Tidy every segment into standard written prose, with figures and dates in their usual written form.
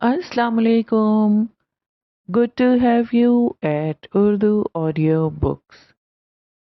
Assalamu alaikum. Good to have you at Urdu Audio Books.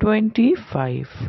25।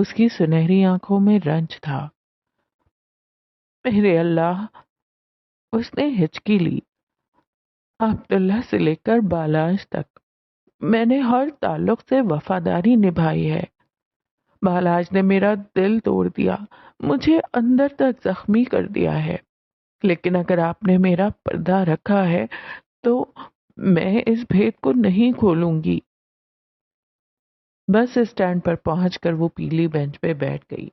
اس کی سنہری آنکھوں میں رنج تھا۔ میرے اللہ، اس نے ہچکی لی، عبداللہ سے لے کر بالاج تک میں نے ہر تعلق سے وفاداری نبھائی ہے۔ بالاج نے میرا دل توڑ دیا، مجھے اندر تک زخمی کر دیا ہے، لیکن اگر آپ نے میرا پردہ رکھا ہے تو میں اس بھید کو نہیں کھولوں گی۔ بس اسٹینڈ پر پہنچ کر وہ پیلی بینچ پہ بیٹھ گئی۔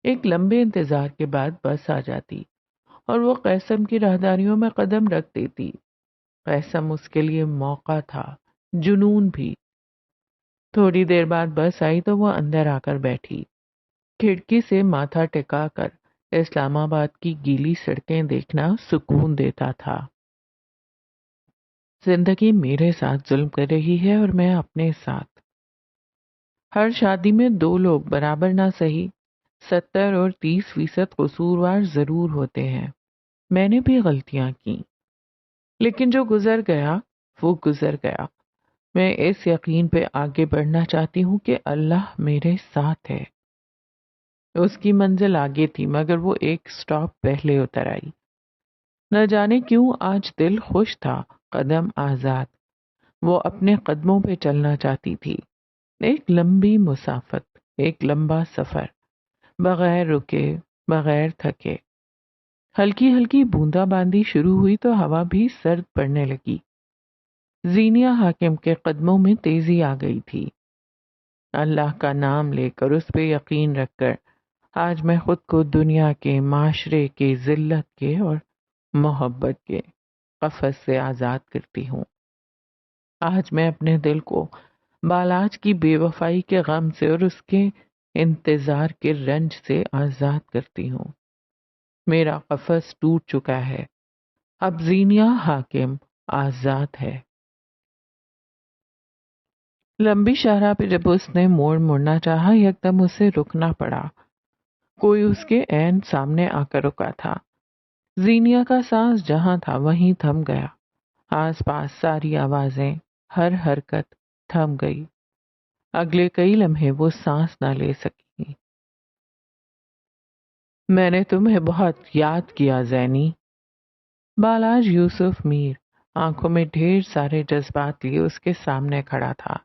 ایک لمبے انتظار کے بعد بس آ جاتی اور وہ قیسم کی راہداریوں میں قدم رکھ دیتی۔ قیسم اس کے لیے موقع تھا، جنون بھی۔ تھوڑی دیر بعد بس آئی تو وہ اندر آ کر بیٹھی۔ کھڑکی سے ماتھا ٹکا کر اسلام آباد کی گیلی سڑکیں دیکھنا سکون دیتا تھا۔ زندگی میرے ساتھ ظلم کر رہی ہے اور میں اپنے ساتھ۔ ہر شادی میں دو لوگ برابر نہ صحیح 70 اور 30% قصوروار ضرور ہوتے ہیں۔ میں نے بھی غلطیاں کی، لیکن جو گزر گیا وہ گزر گیا۔ میں اس یقین پہ آگے بڑھنا چاہتی ہوں کہ اللہ میرے ساتھ ہے۔ اس کی منزل آگے تھی مگر وہ ایک سٹاپ پہلے اتر آئی۔ نہ جانے کیوں آج دل خوش تھا، قدم آزاد۔ وہ اپنے قدموں پہ چلنا چاہتی تھی۔ ایک لمبی مسافت، ایک لمبا سفر، بغیر رکے، بغیر تھکے۔ ہلکی ہلکی بوندا باندی شروع ہوئی تو ہوا بھی سرد پڑنے لگی۔ زینیہ حاکم کے قدموں میں تیزی آ گئی تھی۔ اللہ کا نام لے کر، اس پہ یقین رکھ کر، آج میں خود کو دنیا کے، معاشرے کے، ذلت کے اور محبت کے قفس سے آزاد کرتی ہوں۔ آج میں اپنے دل کو بالاج کی بے وفائی کے غم سے اور اس کے انتظار کے رنج سے آزاد کرتی ہوں۔ میرا قفس ٹوٹ چکا ہے، اب زینیہ حاکم آزاد ہے۔ لمبی شاہراہ پہ جب اس نے موڑنا چاہا، یکدم اسے رکنا پڑا۔ کوئی اس کے عین سامنے آ کر رکا تھا۔ زینیہ کا سانس جہاں تھا وہیں تھم گیا۔ آس پاس ساری آوازیں، ہر حرکت تھم گئی۔ اگلے کئی لمحے وہ سانس نہ لے سکی۔ میں نے تمہیں بہت یاد کیا زینی۔ بالاج یوسف میر آنکھوں میں ڈھیر سارے جذبات لیے اس کے سامنے کھڑا تھا۔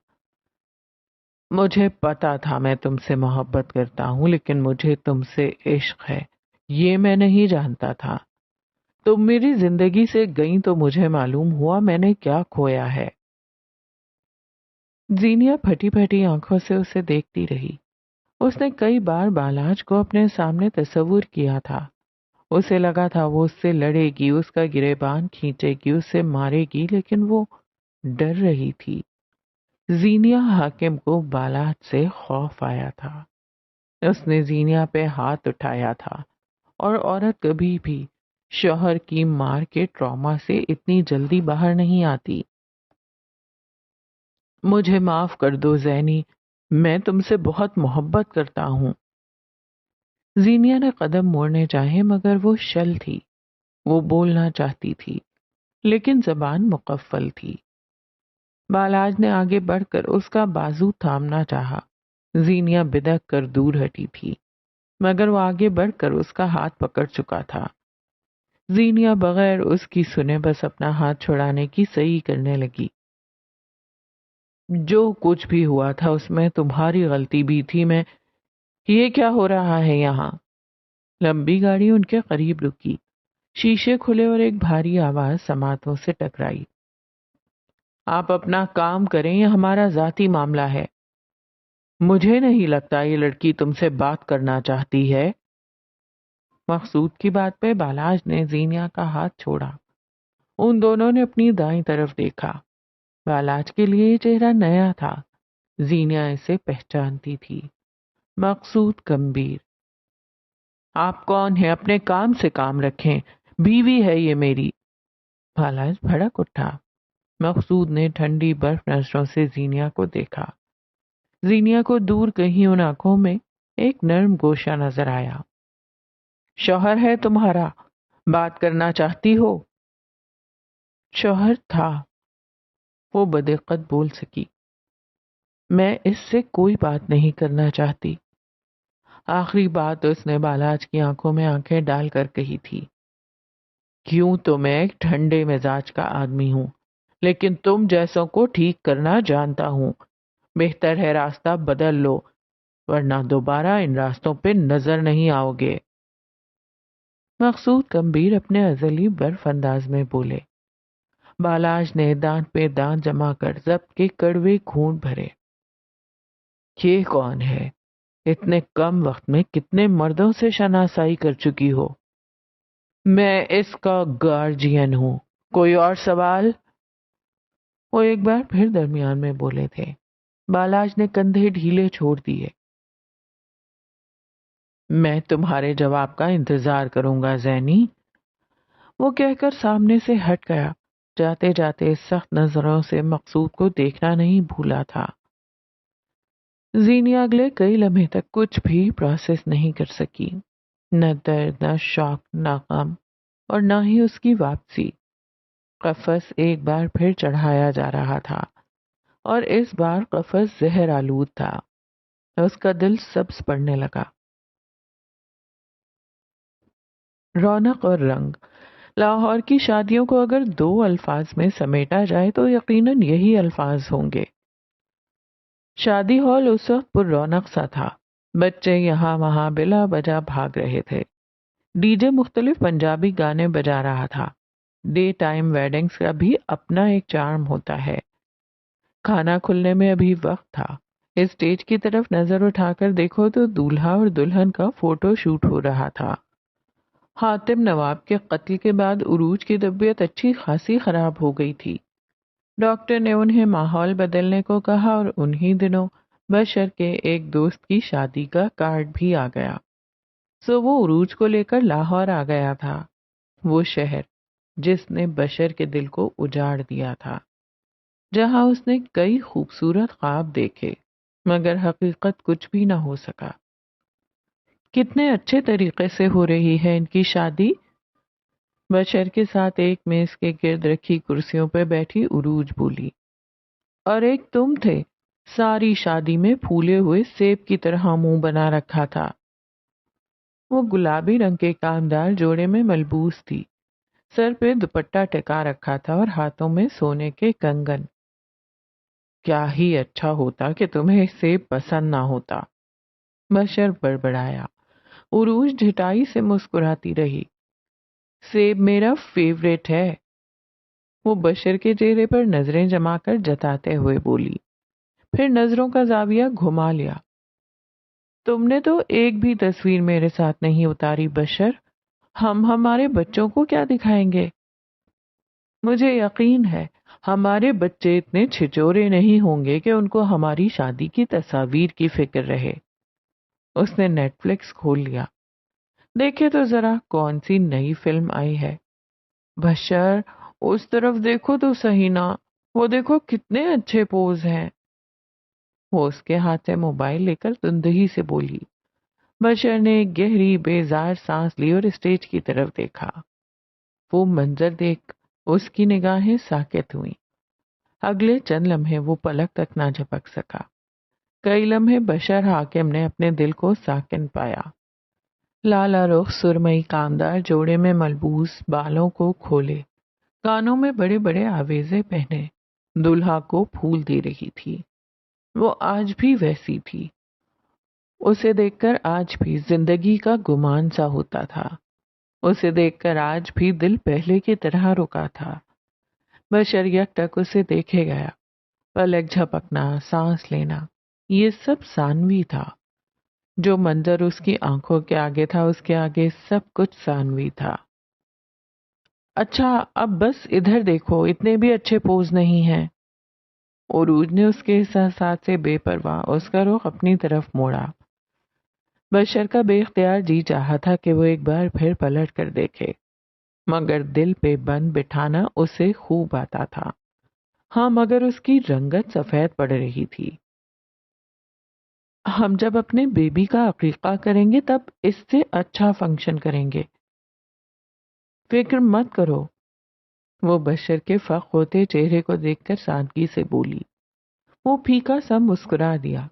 مجھے پتا تھا میں تم سے محبت کرتا ہوں، لیکن مجھے تم سے عشق ہے یہ میں نہیں جانتا تھا۔ تم میری زندگی سے گئیں تو مجھے معلوم ہوا میں نے کیا کھویا ہے۔ زینیہ پھٹی پھٹی آنکھوں سے اسے دیکھتی رہی۔ اس نے کئی بار بالاج کو اپنے سامنے تصور کیا تھا۔ اسے لگا تھا وہ اس سے لڑے گی، اس کا گریبان کھینچے گی، اسے مارے گی، لیکن وہ ڈر رہی تھی۔ زینیہ حاکم کو بالاج سے خوف آیا تھا۔ اس نے زینیہ پہ ہاتھ اٹھایا تھا، اور عورت کبھی بھی شوہر کی مار کے ٹراما سے اتنی جلدی باہر نہیں آتی۔ مجھے معاف کر دو زینی، میں تم سے بہت محبت کرتا ہوں۔ زینیہ نے قدم موڑنے چاہے مگر وہ شل تھی۔ وہ بولنا چاہتی تھی لیکن زبان مقفل تھی۔ بالاج نے آگے بڑھ کر اس کا بازو تھامنا چاہا۔ زینیہ بدک کر دور ہٹی تھی مگر وہ آگے بڑھ کر اس کا ہاتھ پکڑ چکا تھا۔ زینیہ بغیر اس کی سنے بس اپنا ہاتھ چھڑانے کی صحیح کرنے لگی۔ جو کچھ بھی ہوا تھا اس میں تمہاری غلطی بھی تھی۔ میں یہ کیا ہو رہا ہے یہاں؟ لمبی گاڑی ان کے قریب رکی۔ شیشے کھلے اور ایک بھاری آواز سماعتوں سے ٹکرائی۔ آپ اپنا کام کریں، یہ ہمارا ذاتی معاملہ ہے۔ مجھے نہیں لگتا یہ لڑکی تم سے بات کرنا چاہتی ہے۔ مقصود کی بات پہ بالاج نے زینیہ کا ہاتھ چھوڑا۔ ان دونوں نے اپنی دائیں طرف دیکھا۔ بالاج کے لیے یہ چہرہ نیا تھا۔ زینیہ اسے پہچانتی تھی۔ مقصود گمبھیر۔ آپ کون ہیں؟ اپنے کام سے کام رکھیں، بیوی ہے یہ میری۔ بالاج بھڑک اٹھا۔ مقصود نے ٹھنڈی برف نظروں سے زینیہ کو دیکھا۔ زینیہ کو دور کہیں ان آنکھوں میں ایک نرم گوشہ نظر آیا۔ شوہر ہے تمہارا، بات کرنا چاہتی ہو؟ شوہر تھا، وہ بدقت بول سکی۔ میں اس سے کوئی بات نہیں کرنا چاہتی۔ آخری بات اس نے بالاج کی آنکھوں میں آنکھیں ڈال کر کہی تھی۔ کیوں تو میں ایک ٹھنڈے مزاج کا آدمی ہوں، لیکن تم جیسوں کو ٹھیک کرنا جانتا ہوں۔ بہتر ہے راستہ بدل لو، ورنہ دوبارہ ان راستوں پہ نظر نہیں آؤ گے۔ مقصود گمبھیر اپنے ازلی برف انداز میں بولے۔ بالاج نے دانت پہ دانت جما کر ضبط کے کڑوے گھونٹ بھرے۔ یہ کون ہے؟ اتنے کم وقت میں کتنے مردوں سے شناسائی کر چکی ہو؟ میں اس کا گارجین ہوں۔ کوئی اور سوال؟ وہ ایک بار پھر درمیان میں بولے تھے۔ بالاج نے کندھے ڈھیلے چھوڑ دیے۔ میں تمہارے جواب کا انتظار کروں گا زینی، وہ کہہ کر سامنے سے ہٹ گیا۔ جاتے جاتے سخت نظروں سے مقصود کو دیکھنا نہیں بھولا تھا۔ زینیا اگلے کئی لمحے تک کچھ بھی پروسیس نہیں کر سکی، نہ درد، نہ شوق، نہ غم، اور نہ ہی اس کی واپسی۔ قفس ایک بار پھر چڑھایا جا رہا تھا، اور اس بار قفس زہر آلود تھا۔ اس کا دل سبز پڑنے لگا۔ رونق اور رنگ۔ لاہور کی شادیوں کو اگر دو الفاظ میں سمیٹا جائے تو یقیناً یہی الفاظ ہوں گے۔ شادی ہال اس وقت پر رونق سا تھا۔ بچے یہاں وہاں بلا وجہ بھاگ رہے تھے۔ ڈی جے مختلف پنجابی گانے بجا رہا تھا۔ ڈے ٹائم ویڈنگز کا بھی اپنا ایک چارم ہوتا ہے۔ کھانا کھلنے میں ابھی وقت تھا۔ اسٹیج کی طرف نظر اٹھا کر دیکھو تو دولہا اور دلہن کا فوٹو شوٹ ہو رہا تھا۔ حاتم نواب کے قتل کے بعد عروج کی طبیعت اچھی خاصی خراب ہو گئی تھی۔ ڈاکٹر نے انہیں ماحول بدلنے کو کہا، اور انہی دنوں بشر کے ایک دوست کی شادی کا کارڈ بھی آ گیا۔ سو وہ عروج کو لے کر لاہور آ گیا تھا، وہ شہر جس نے بشر کے دل کو اجاڑ دیا تھا، جہاں اس نے کئی خوبصورت خواب دیکھے مگر حقیقت کچھ بھی نہ ہو سکا۔ کتنے اچھے طریقے سے ہو رہی ہے ان کی شادی۔ بشر کے ساتھ ایک میز کے گرد رکھی کرسیوں پہ بیٹھی عروج بولی۔ اور ایک تم تھے، ساری شادی میں پھولے ہوئے سیب کی طرح منہ بنا رکھا تھا۔ وہ گلابی رنگ کے کامدار جوڑے میں ملبوس تھی، سر پہ دوپٹہ ٹکا رکھا تھا اور ہاتھوں میں سونے کے کنگن۔ کیا ہی اچھا ہوتا کہ تمہیں سیب پسند نہ ہوتا، بشر بڑبڑایا۔ عروج ڈھٹائی سے مسکراتی رہی۔ سیب میرا فیوریٹ ہے، وہ بشر کے چہرے پر نظریں جما کر جتاتے ہوئے بولی، پھر نظروں کا زاویہ گھما لیا۔ تم نے تو ایک بھی تصویر میرے ساتھ نہیں اتاری بشر، ہم ہمارے بچوں کو کیا دکھائیں گے؟ مجھے یقین ہے ہمارے بچے اتنے چھچورے نہیں ہوں گے کہ ان کو ہماری شادی کی تصاویر کی فکر رہے۔ اس نے نیٹ فلکس کھول لیا۔ دیکھے تو ذرا کون سی نئی فلم آئی ہے۔ بشر اس طرف دیکھو تو صحیح نا، وہ دیکھو کتنے اچھے پوز ہیں۔ وہ اس کے ہاتھ سے موبائل لے کر تندہی سے بولی۔ بشر نے ایک گہری بیزار سانس لی اور اسٹیج کی طرف دیکھا۔ وہ منظر دیکھ اس کی نگاہیں ساکت ہوئیں۔ اگلے چند لمحے وہ پلک تک نہ جھپک سکا۔ کئی لمحے بشر حاکم نے اپنے دل کو ساکن پایا۔ لالا رخ سرمئی کامدار جوڑے میں ملبوس، بالوں کو کھولے، کانوں میں بڑے بڑے آویزے پہنے، دولہا کو پھول دے رہی تھی۔ وہ آج بھی ویسی تھی۔ اسے دیکھ کر آج بھی زندگی کا گمان سا ہوتا تھا۔ اسے دیکھ کر آج بھی دل پہلے کی طرح رکا تھا۔ بشر یک تک اسے دیکھے گیا۔ پلک جھپکنا، سانس لینا، یہ سب ثانوی تھا۔ جو منظر اس کی آنکھوں کے آگے تھا، اس کے آگے سب کچھ ثانوی تھا۔ اچھا اب بس ادھر دیکھو، اتنے بھی اچھے پوز نہیں ہیں۔ عروج نے اس کے احساسات سے بے پرواہ اس کا رخ اپنی طرف موڑا۔ بشر کا بے اختیار جی چاہا تھا کہ وہ ایک بار پھر پلٹ کر دیکھے، مگر دل پہ بند بٹھانا اسے خوب آتا تھا۔ ہاں مگر اس کی رنگت سفید پڑ رہی تھی۔ ہم جب اپنے بیبی کا عقیقہ کریں گے تب اس سے اچھا فنکشن کریں گے، فکر مت کرو، وہ بشر کے فخ ہوتے چہرے کو دیکھ کر سادگی سے بولی۔ وہ پھیکا سا مسکرا دیا۔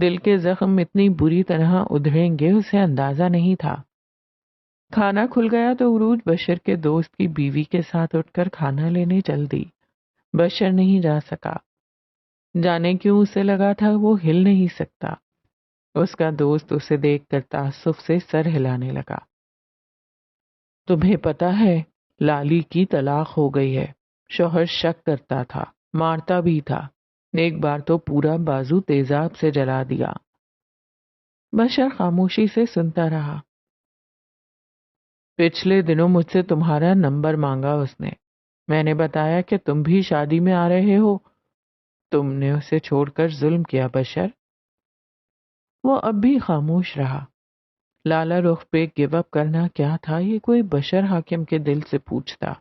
دل کے زخم اتنی بری طرح ادھڑیں گے اسے اندازہ نہیں تھا۔ کھانا کھل گیا تو عروج بشر کے دوست کی بیوی کے ساتھ اٹھ کر کھانا لینے چل دی۔ بشر نہیں جا سکا، جانے کیوں اسے لگا تھا وہ ہل نہیں سکتا۔ اس کا دوست اسے دیکھ کر تعصب سے سر ہلانے لگا۔ تمہیں پتا ہے لالی کی طلاق ہو گئی ہے۔ شوہر شک کرتا تھا، مارتا بھی تھا، ایک بار تو پورا بازو تیزاب سے جلا دیا۔ بشر خاموشی سے سنتا رہا۔ پچھلے دنوں مجھ سے تمہارا نمبر مانگا اس نے۔ میں نے بتایا کہ تم بھی شادی میں آ رہے ہو۔ تم نے اسے چھوڑ کر ظلم کیا بشر۔ وہ اب بھی خاموش رہا۔ لالا رخ پہ گیو اپ کرنا کیا تھا یہ کوئی بشر حاکم کے دل سے پوچھتا۔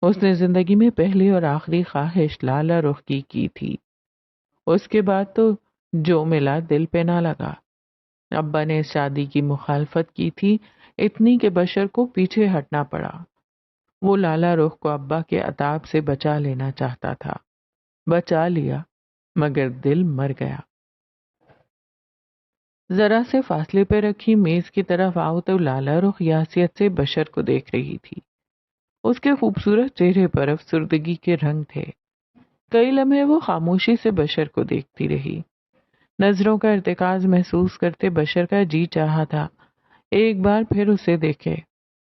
اس نے زندگی میں پہلی اور آخری خواہش لالا رخ کی تھی۔ اس کے بعد تو جو ملا دل پہ نہ لگا۔ ابا نے اس شادی کی مخالفت کی تھی، اتنی کہ بشر کو پیچھے ہٹنا پڑا۔ وہ لالا رخ کو ابا کے عتاب سے بچا لینا چاہتا تھا، بچا لیا، مگر دل مر گیا۔ ذرا سے فاصلے پہ رکھی میز کی طرف آؤ تو لالا رخ یاسیت سے بشر کو دیکھ رہی تھی۔ اس کے خوبصورت چہرے پر افسردگی کے رنگ تھے۔ کئی لمحے وہ خاموشی سے بشر کو دیکھتی رہی۔ نظروں کا ارتکاز محسوس کرتے بشر کا جی چاہا تھا ایک بار پھر اسے دیکھے،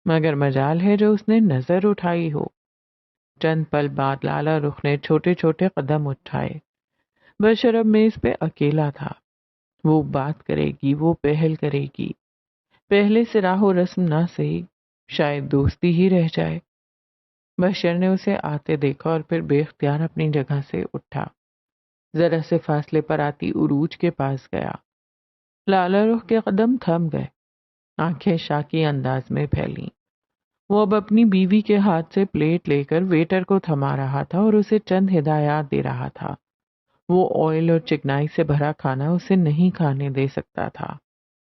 مگر مجال ہے جو اس نے نظر اٹھائی ہو۔ چند پل بعد لالا رخ نے چھوٹے چھوٹے قدم اٹھائے۔ بشر اب میز پہ اکیلا تھا۔ وہ بات کرے گی، وہ پہل کرے گی۔ پہلے سے راہ و رسم نہ سہی، شاید دوستی ہی رہ جائے۔ بشر نے اسے آتے دیکھا اور پھر بے اختیار اپنی جگہ سے اٹھا۔ ذرا سے فاصلے پر آتی عروج کے پاس گیا۔ لالا رخ کے قدم تھم گئے، آنکھیں شاکی انداز میں پھیلیں۔ وہ اب اپنی بیوی کے ہاتھ سے پلیٹ لے کر ویٹر کو تھما رہا تھا اور اسے چند ہدایات دے رہا تھا۔ وہ آئل اور چکنائی سے بھرا کھانا اسے نہیں کھانے دے سکتا تھا۔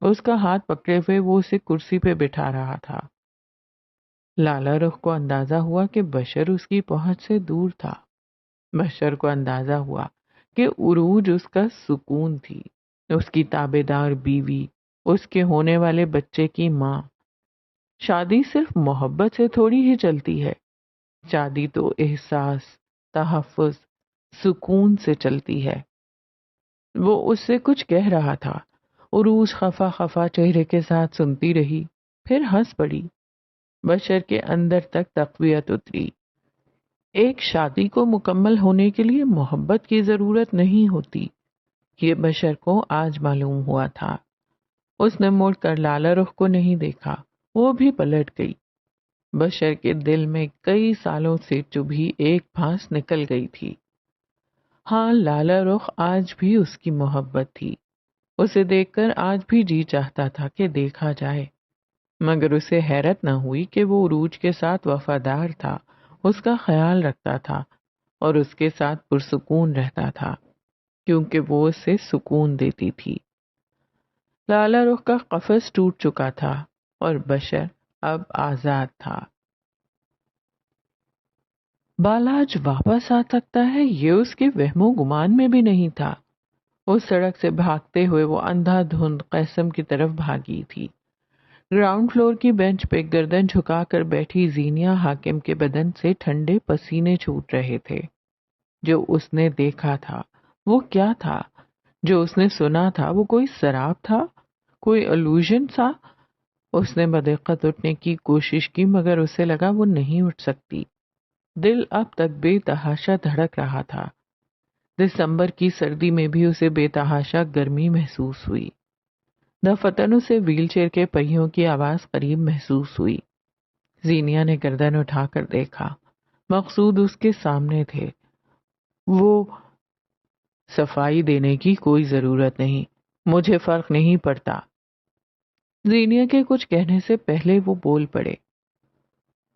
اس کا ہاتھ پکڑے ہوئے وہ اسے کرسی پہ بٹھا رہا تھا۔ لالا رخ کو اندازہ ہوا کہ بشر اس کی پہنچ سے دور تھا۔ بشر کو اندازہ ہوا کہ عروج اس کا سکون تھی، اس کی تابع دار بیوی، اس کے ہونے والے بچے کی ماں۔ شادی صرف محبت سے تھوڑی ہی چلتی ہے، شادی تو احساس، تحفظ، سکون سے چلتی ہے۔ وہ اس سے کچھ کہہ رہا تھا۔ عروج خفا خفا چہرے کے ساتھ سنتی رہی، پھر ہنس پڑی۔ بشر کے اندر تک تقویت اتری۔ ایک شادی کو مکمل ہونے کے لیے محبت کی ضرورت نہیں ہوتی، یہ بشر کو آج معلوم ہوا تھا۔ اس نے مڑ کر لالا رخ کو نہیں دیکھا، وہ بھی پلٹ گئی۔ بشر کے دل میں کئی سالوں سے چبھی ایک پھانس نکل گئی تھی۔ ہاں، لالا رخ آج بھی اس کی محبت تھی۔ اسے دیکھ کر آج بھی جی چاہتا تھا کہ دیکھا جائے، مگر اسے حیرت نہ ہوئی کہ وہ عروج کے ساتھ وفادار تھا، اس کا خیال رکھتا تھا اور اس کے ساتھ پرسکون رہتا تھا، کیونکہ وہ اسے سکون دیتی تھی۔ لالا رخ کا قفس ٹوٹ چکا تھا اور بشر اب آزاد تھا۔ بالاج واپس آ سکتا ہے یہ اس کے وہم و گمان میں بھی نہیں تھا۔ اس سڑک سے بھاگتے ہوئے وہ اندھا دھند قیصم کی طرف بھاگی تھی۔ گراؤنڈ فلور کی بینچ پہ گردن جھکا کر بیٹھی زینیا حاکم کے بدن سے ٹھنڈے پسینے چھوٹ رہے تھے۔ جو اس نے دیکھا تھا وہ کیا تھا؟ جو اس نے سنا تھا وہ کوئی سراب تھا، کوئی الوژن تھا؟ اس نے بدقت اٹھنے کی کوشش کی مگر اسے لگا وہ نہیں اٹھ سکتی۔ دل اب تک بے تحاشا دھڑک رہا تھا۔ دسمبر کی سردی میں بھی اسے بے تحاشا گرمی محسوس ہوئی۔ دفتن اسے ویل چیئر کے پہیوں کی آواز قریب محسوس ہوئی۔ زینیا نے گردن اٹھا کر دیکھا، مقصود اس کے سامنے تھے۔ وہ صفائی دینے کی کوئی ضرورت نہیں، مجھے فرق نہیں پڑتا۔ زینیا کے کچھ کہنے سے پہلے وہ بول پڑے،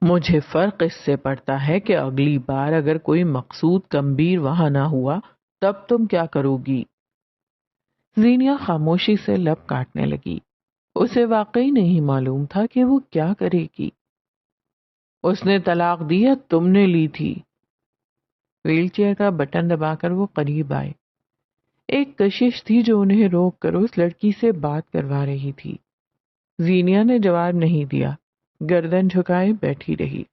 مجھے فرق اس سے پڑتا ہے کہ اگلی بار اگر کوئی مقصود کمبیر وہاں نہ ہوا تب تم کیا کرو گی؟ زینیا خاموشی سے لب کاٹنے لگی۔ اسے واقعی نہیں معلوم تھا کہ وہ کیا کرے گی۔ اس نے طلاق دی یا تم نے لی تھی؟ ویل چیئر کا بٹن دبا کر وہ قریب آئے۔ ایک کشش تھی جو انہیں روک کر اس لڑکی سے بات کروا رہی تھی۔ زینیا نے جواب نہیں دیا، گردن جھکائے بیٹھی رہی۔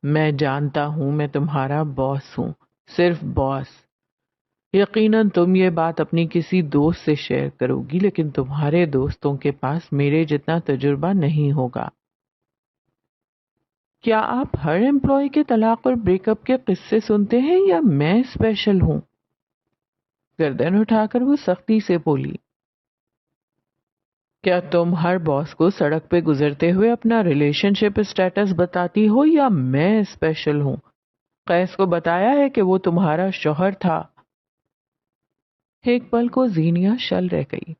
میں جانتا ہوں میں تمہارا باس ہوں، صرف باس۔ یقیناً تم یہ بات اپنی کسی دوست سے شیئر کرو گی، لیکن تمہارے دوستوں کے پاس میرے جتنا تجربہ نہیں ہوگا۔ کیا آپ ہر امپلائی کے طلاق اور بریک اپ کے قصے سنتے ہیں یا میں اسپیشل ہوں؟ گردن اٹھا کر وہ سختی سے بولی۔ کیا تم ہر باس کو سڑک پہ گزرتے ہوئے اپنا ریلیشن شپ اسٹیٹس بتاتی ہو یا میں اسپیشل ہوں؟ قیس کو بتایا ہے کہ وہ تمہارا شوہر تھا۔ ایک پل کو زینیا شل رہ گئی۔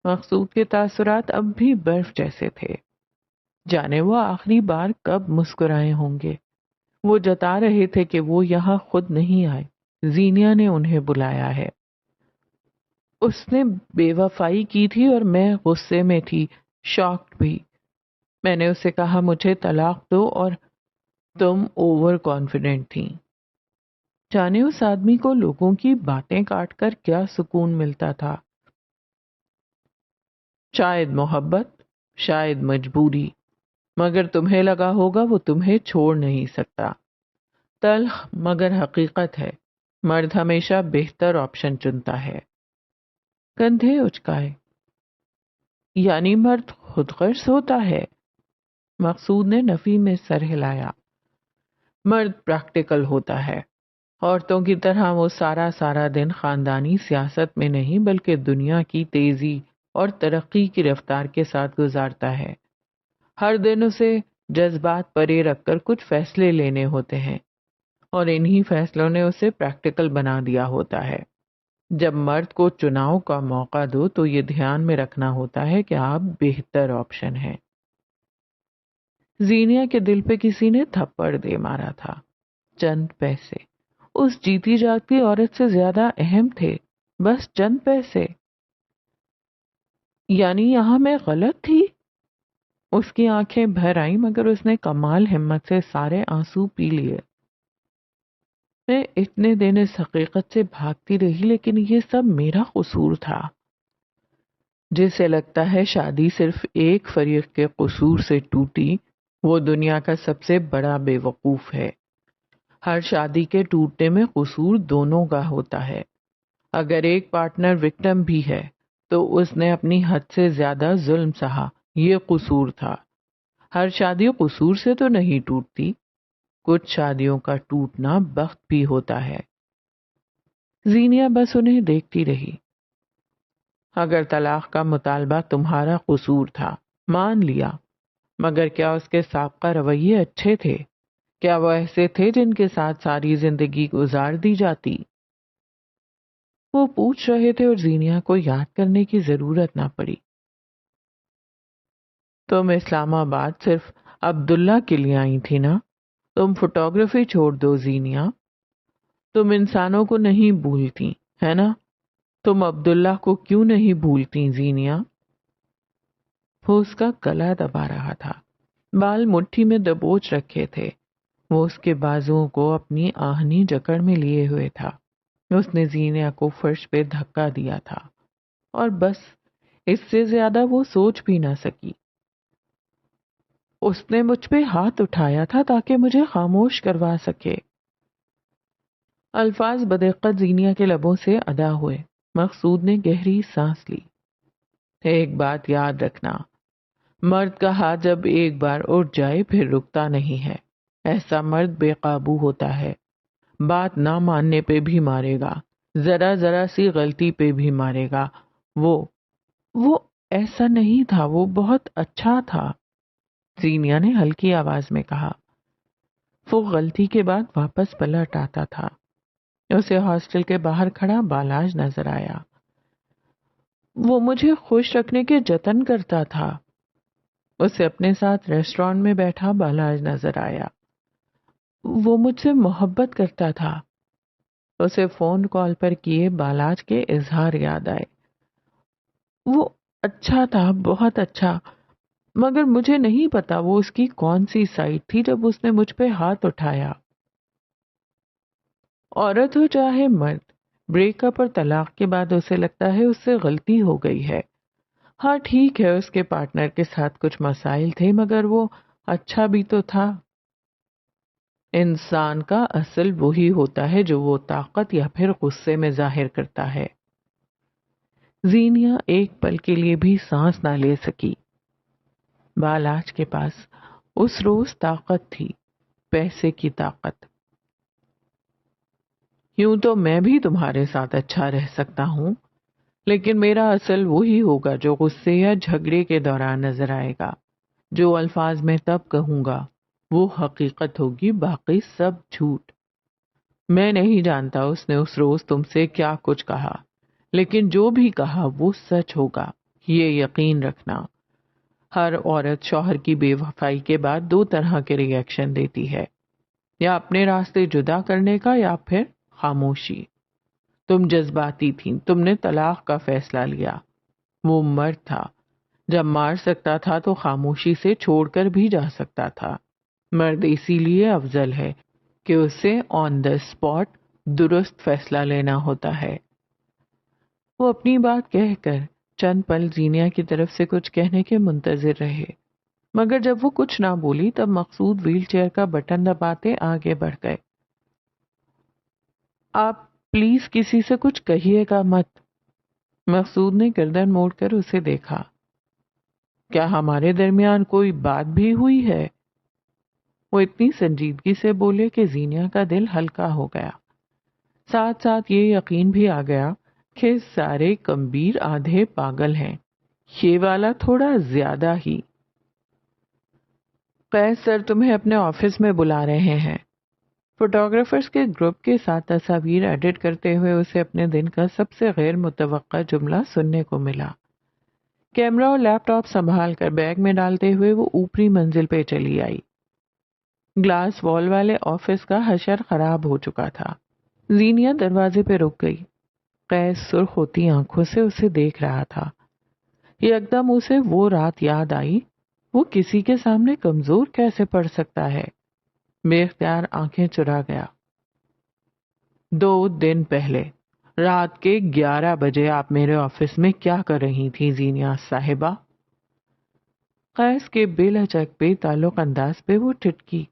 مقصود کے تاثرات اب بھی برف جیسے تھے۔ جانے وہ آخری بار کب مسکرائے ہوں گے۔ وہ جتا رہے تھے کہ وہ یہاں خود نہیں آئے، زینیا نے انہیں بلایا ہے۔ اس نے بے وفائی کی تھی اور میں غصے میں تھی، شاکڈ بھی۔ میں نے اسے کہا مجھے طلاق دو اور تم اوور کانفیڈنٹ تھیں۔ جانے اس آدمی کو لوگوں کی باتیں کاٹ کر کیا سکون ملتا تھا۔ شاید محبت، شاید مجبوری، مگر تمہیں لگا ہوگا وہ تمہیں چھوڑ نہیں سکتا۔ تلخ مگر حقیقت ہے، مرد ہمیشہ بہتر آپشن چنتا ہے۔ کندھے اچکائے۔ یعنی مرد خود غرض ہوتا ہے؟ مقصود نے نفی میں سر ہلایا۔ مرد پریکٹیکل ہوتا ہے۔ عورتوں کی طرح وہ سارا دن خاندانی سیاست میں نہیں بلکہ دنیا کی تیزی اور ترقی کی رفتار کے ساتھ گزارتا ہے۔ ہر دن اسے جذبات پرے رکھ کر کچھ فیصلے لینے ہوتے ہیں اور انہی فیصلوں نے اسے پریکٹیکل بنا دیا ہوتا ہے۔ جب مرد کو چناؤ کا موقع دو تو یہ دھیان میں رکھنا ہوتا ہے کہ آپ بہتر آپشن ہیں۔ زینیا کے دل پہ کسی نے تھپڑ دے مارا تھا۔ چند پیسے اس جیتی جاگتی عورت سے زیادہ اہم تھے، بس چند پیسے۔ یعنی یہاں میں غلط تھی؟ اس کی آنکھیں بھر آئیں مگر اس نے کمال ہمت سے سارے آنسو پی لیے۔ میں اتنے دن اس حقیقت سے بھاگتی رہی لیکن یہ سب میرا قصور تھا۔ جسے لگتا ہے شادی صرف ایک فریق کے قصور سے ٹوٹی، وہ دنیا کا سب سے بڑا بے وقوف ہے۔ ہر شادی کے ٹوٹنے میں قصور دونوں کا ہوتا ہے۔ اگر ایک پارٹنر وکٹم بھی ہے تو اس نے اپنی حد سے زیادہ ظلم سہا، یہ قصور تھا۔ ہر شادی قصور سے تو نہیں ٹوٹتی، کچھ شادیوں کا ٹوٹنا بخت بھی ہوتا ہے۔ زینیا بس انہیں دیکھتی رہی۔ اگر طلاق کا مطالبہ تمہارا قصور تھا، مان لیا، مگر کیا اس کے سابقہ رویے اچھے تھے؟ کیا وہ ایسے تھے جن کے ساتھ ساری زندگی گزار دی جاتی؟ وہ پوچھ رہے تھے اور زینیا کو یاد کرنے کی ضرورت نہ پڑی۔ تم اسلام آباد صرف عبداللہ کے لیے آئی تھی نا؟ تم فوٹوگرافی چھوڑ دو زینیا، تم انسانوں کو نہیں بھولتی ہے نا؟ تم عبداللہ کو کیوں نہیں بھولتی زینیا؟ وہ اس کا گلا دبا رہا تھا، بال مٹھی میں دبوچ رکھے تھے۔ وہ اس کے بازوؤں کو اپنی آہنی جکڑ میں لیے ہوئے تھا۔ اس نے زینیا کو فرش پہ دھکا دیا تھا اور بس، اس سے زیادہ وہ سوچ بھی نہ سکی۔ اس نے مجھ پہ ہاتھ اٹھایا تھا تاکہ مجھے خاموش کروا سکے۔ الفاظ بدقت زینیا کے لبوں سے ادا ہوئے۔ مقصود نے گہری سانس لی۔ ایک بات یاد رکھنا، مرد کا ہاتھ جب ایک بار اٹھ جائے پھر رکتا نہیں ہے۔ ایسا مرد بے قابو ہوتا ہے، بات نہ ماننے پہ بھی مارے گا، ذرا سی غلطی پہ بھی مارے گا۔ وہ ایسا نہیں تھا، وہ بہت اچھا تھا، زینیا نے ہلکی آواز میں کہا۔ وہ غلطی کے بعد واپس پلٹ آتا تھا۔ اسے ہاسٹل کے باہر کھڑا بالاج نظر آیا۔ وہ مجھے خوش رکھنے کے جتن کرتا تھا۔ اسے اپنے ساتھ ریسٹورانٹ میں بیٹھا بالاج نظر آیا۔ وہ مجھ سے محبت کرتا تھا۔ اسے فون کال پر کیے بالاج کے اظہار یاد آئے۔ وہ اچھا تھا، بہت اچھا، مگر مجھے نہیں پتا وہ اس کی کون سی سائڈ تھی جب اس نے مجھ پہ ہاتھ اٹھایا۔ عورت ہو چاہے مرد، بریک اپ اور طلاق کے بعد اسے لگتا ہے اس سے غلطی ہو گئی ہے. ہاں ٹھیک ہے اس کے پارٹنر کے ساتھ کچھ مسائل تھے مگر وہ اچھا بھی تو تھا. انسان کا اصل وہی ہوتا ہے جو وہ طاقت یا پھر غصے میں ظاہر کرتا ہے. زینیا ایک پل کے لیے بھی سانس نہ لے سکی. بالاج کے پاس اس روز طاقت تھی، پیسے کی طاقت. یوں تو میں بھی تمہارے ساتھ اچھا رہ سکتا ہوں لیکن میرا اصل وہی ہوگا جو غصے یا جھگڑے کے دوران نظر آئے گا. جو الفاظ میں تب کہوں گا وہ حقیقت ہوگی، باقی سب جھوٹ. میں نہیں جانتا اس نے اس روز تم سے کیا کچھ کہا لیکن جو بھی کہا وہ سچ ہوگا، یہ یقین رکھنا. ہر عورت شوہر کی بے وفائی کے بعد دو طرح کے ری ایکشن دیتی ہے، یا اپنے راستے جدا کرنے کا یا پھر خاموشی. تم جذباتی تھیں، تم نے طلاق کا فیصلہ لیا. وہ مرد تھا، جب مار سکتا تھا تو خاموشی سے چھوڑ کر بھی جا سکتا تھا. مرد اسی لیے افضل ہے کہ اسے آن دا اسپاٹ درست فیصلہ لینا ہوتا ہے. وہ اپنی بات کہہ کر چند پل زینیا کی طرف سے کچھ کہنے کے منتظر رہے مگر جب وہ کچھ نہ بولی تب مقصود ویل چیئر کا بٹن دباتے آگے بڑھ گئے. آپ پلیز کسی سے کچھ کہیے گا مت. مقصود نے گردن موڑ کر اسے دیکھا. کیا ہمارے درمیان کوئی بات بھی ہوئی ہے؟ وہ اتنی سنجیدگی سے بولے کہ زینیا کا دل ہلکا ہو گیا. ساتھ ساتھ یہ یقین بھی آ گیا کہ سارے کمبیر آدھے پاگل ہیں، یہ والا تھوڑا زیادہ ہی. قیس سر تمہیں اپنے آفس میں بلا رہے ہیں. فوٹوگرافرز کے گروپ کے ساتھ تصاویر ایڈٹ کرتے ہوئے اسے اپنے دن کا سب سے غیر متوقع جملہ سننے کو ملا. کیمرہ اور لیپ ٹاپ سنبھال کر بیگ میں ڈالتے ہوئے وہ اوپری منزل پہ چلی آئی. گلاس وال والے آفس کا حشر خراب ہو چکا تھا. زینیا دروازے پہ رک گئی. قیس سرخ ہوتی آنکھوں سے اسے دیکھ رہا تھا. یکدم اسے وہ رات یاد آئی. وہ کسی کے سامنے کمزور کیسے پڑ سکتا ہے؟ بے اختیار آنکھیں چرا گیا. 2 دن پہلے رات کے 11 بجے آپ میرے آفس میں کیا کر رہی تھی زینیا صاحبہ؟ قیس کے بے لچک بے تعلق انداز پہ وہ ٹھٹکی.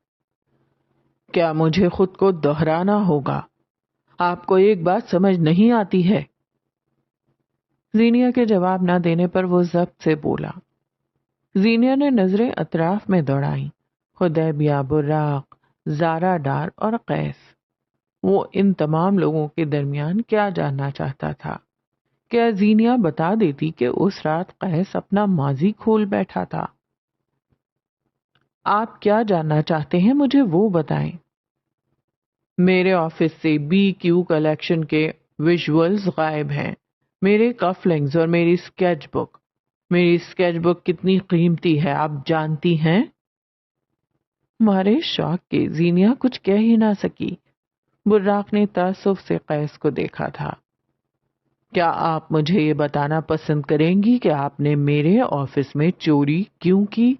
کیا مجھے خود کو دہرانا ہوگا؟ آپ کو ایک بات سمجھ نہیں آتی ہے؟ زینیا کے جواب نہ دینے پر وہ ضبط سے بولا. زینیا نے نظریں اطراف میں دوڑائیں. حدیبیہ، براق، زارا ڈار اور قیس. وہ ان تمام لوگوں کے درمیان کیا جاننا چاہتا تھا؟ کیا زینیا بتا دیتی کہ اس رات قیس اپنا ماضی کھول بیٹھا تھا؟ آپ کیا جاننا چاہتے ہیں مجھے وہ بتائیں. میرے آفس سے بی کیو کلیکشن کے ویژولز غائب ہیں. میرے کف لنگز اور میری اسکیچ بک. میری اسکیچ بک کتنی قیمتی ہے آپ جانتی ہیں؟ مارے شوق کے زینیا کچھ کہہ ہی نہ سکی. براق نے تعصب سے قیس کو دیکھا تھا. کیا آپ مجھے یہ بتانا پسند کریں گی کہ آپ نے میرے آفس میں چوری کیوں کی؟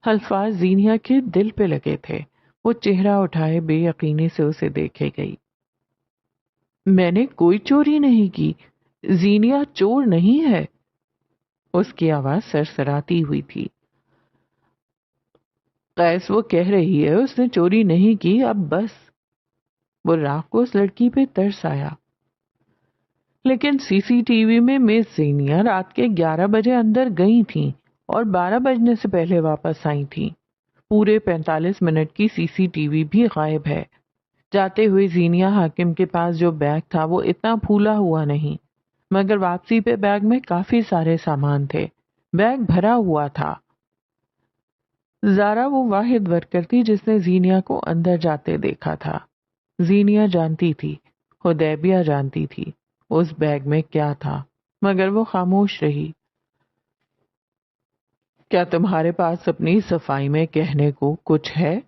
الفاظ زینیا کے دل پہ لگے تھے. وہ چہرہ اٹھائے بے یقینی سے اسے دیکھے گئی. میں نے کوئی چوری نہیں کی. زینیا چور نہیں ہے. اس کی آواز سرسراتی ہوئی تھی. قیس وہ کہہ رہی ہے اس نے چوری نہیں کی، اب بس. براق کو اس لڑکی پہ ترس آیا. لیکن سی سی ٹی وی میں مس زینیا رات کے 11 بجے اندر گئی تھیں اور 12 بجنے سے پہلے واپس آئی تھیں. پورے 45 منٹ کی سی سی ٹی وی بھی غائب ہے. جاتے ہوئے زینیا حاکم کے پاس جو بیگ تھا وہ اتنا پھولا ہوا نہیں مگر واپسی پہ بیگ میں کافی سارے سامان تھے. بیگ بھرا ہوا تھا. زارا وہ واحد ورکر تھی جس نے زینیا کو اندر جاتے دیکھا تھا. زینیا جانتی تھی، حدیبیہ جانتی تھی اس بیگ میں کیا تھا مگر وہ خاموش رہی. کیا تمہارے پاس اپنی صفائی میں کہنے کو کچھ ہے؟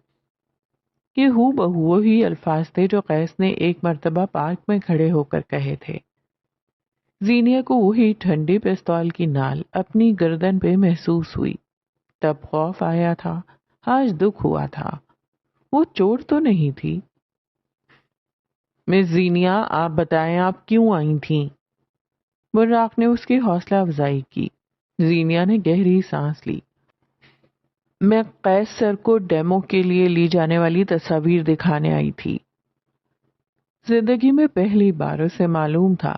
یہ ہو بہو وہی الفاظ تھے جو قیس نے ایک مرتبہ پارک میں کھڑے ہو کر کہے تھے. زینیا کو وہی ٹھنڈی پستول کی نال اپنی گردن پہ محسوس ہوئی. تب خوف آیا تھا، آج دکھ ہوا تھا. وہ چور تو نہیں تھی. مس زینیا، آپ بتائیں آپ کیوں آئی تھیں؟ براق نے اس کی حوصلہ افزائی کی۔ زینیا نے گہری سانس لی۔ میں قیس سر کو ڈیمو کے لیے لی جانے والی تصاویر دکھانے آئی تھی۔ زندگی میں پہلی بار اسے معلوم تھا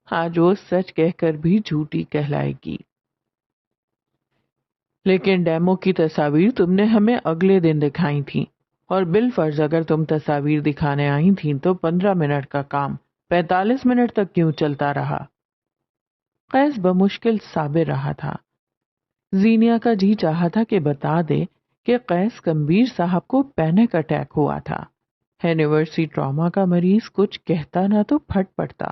آج وہ سچ کہہ کر بھی جھوٹی کہلائے گی۔ لیکن ڈیمو کی تصاویر تم نے ہمیں اگلے دن دکھائی تھیں، اور بالفرض اگر تم تصاویر دکھانے آئی تھیں تو 15 منٹ کا کام 45 منٹ تک کیوں چلتا رہا؟ قیس بمشکل صابر رہا تھا۔ زینیا کا جی چاہا تھا کہ بتا دے کہ قیس کمبیر صاحب کو پینک اٹیک ہوا تھا۔ یونیورسٹی ٹراما کا مریض کچھ کہتا نہ تو پھٹ پڑتا۔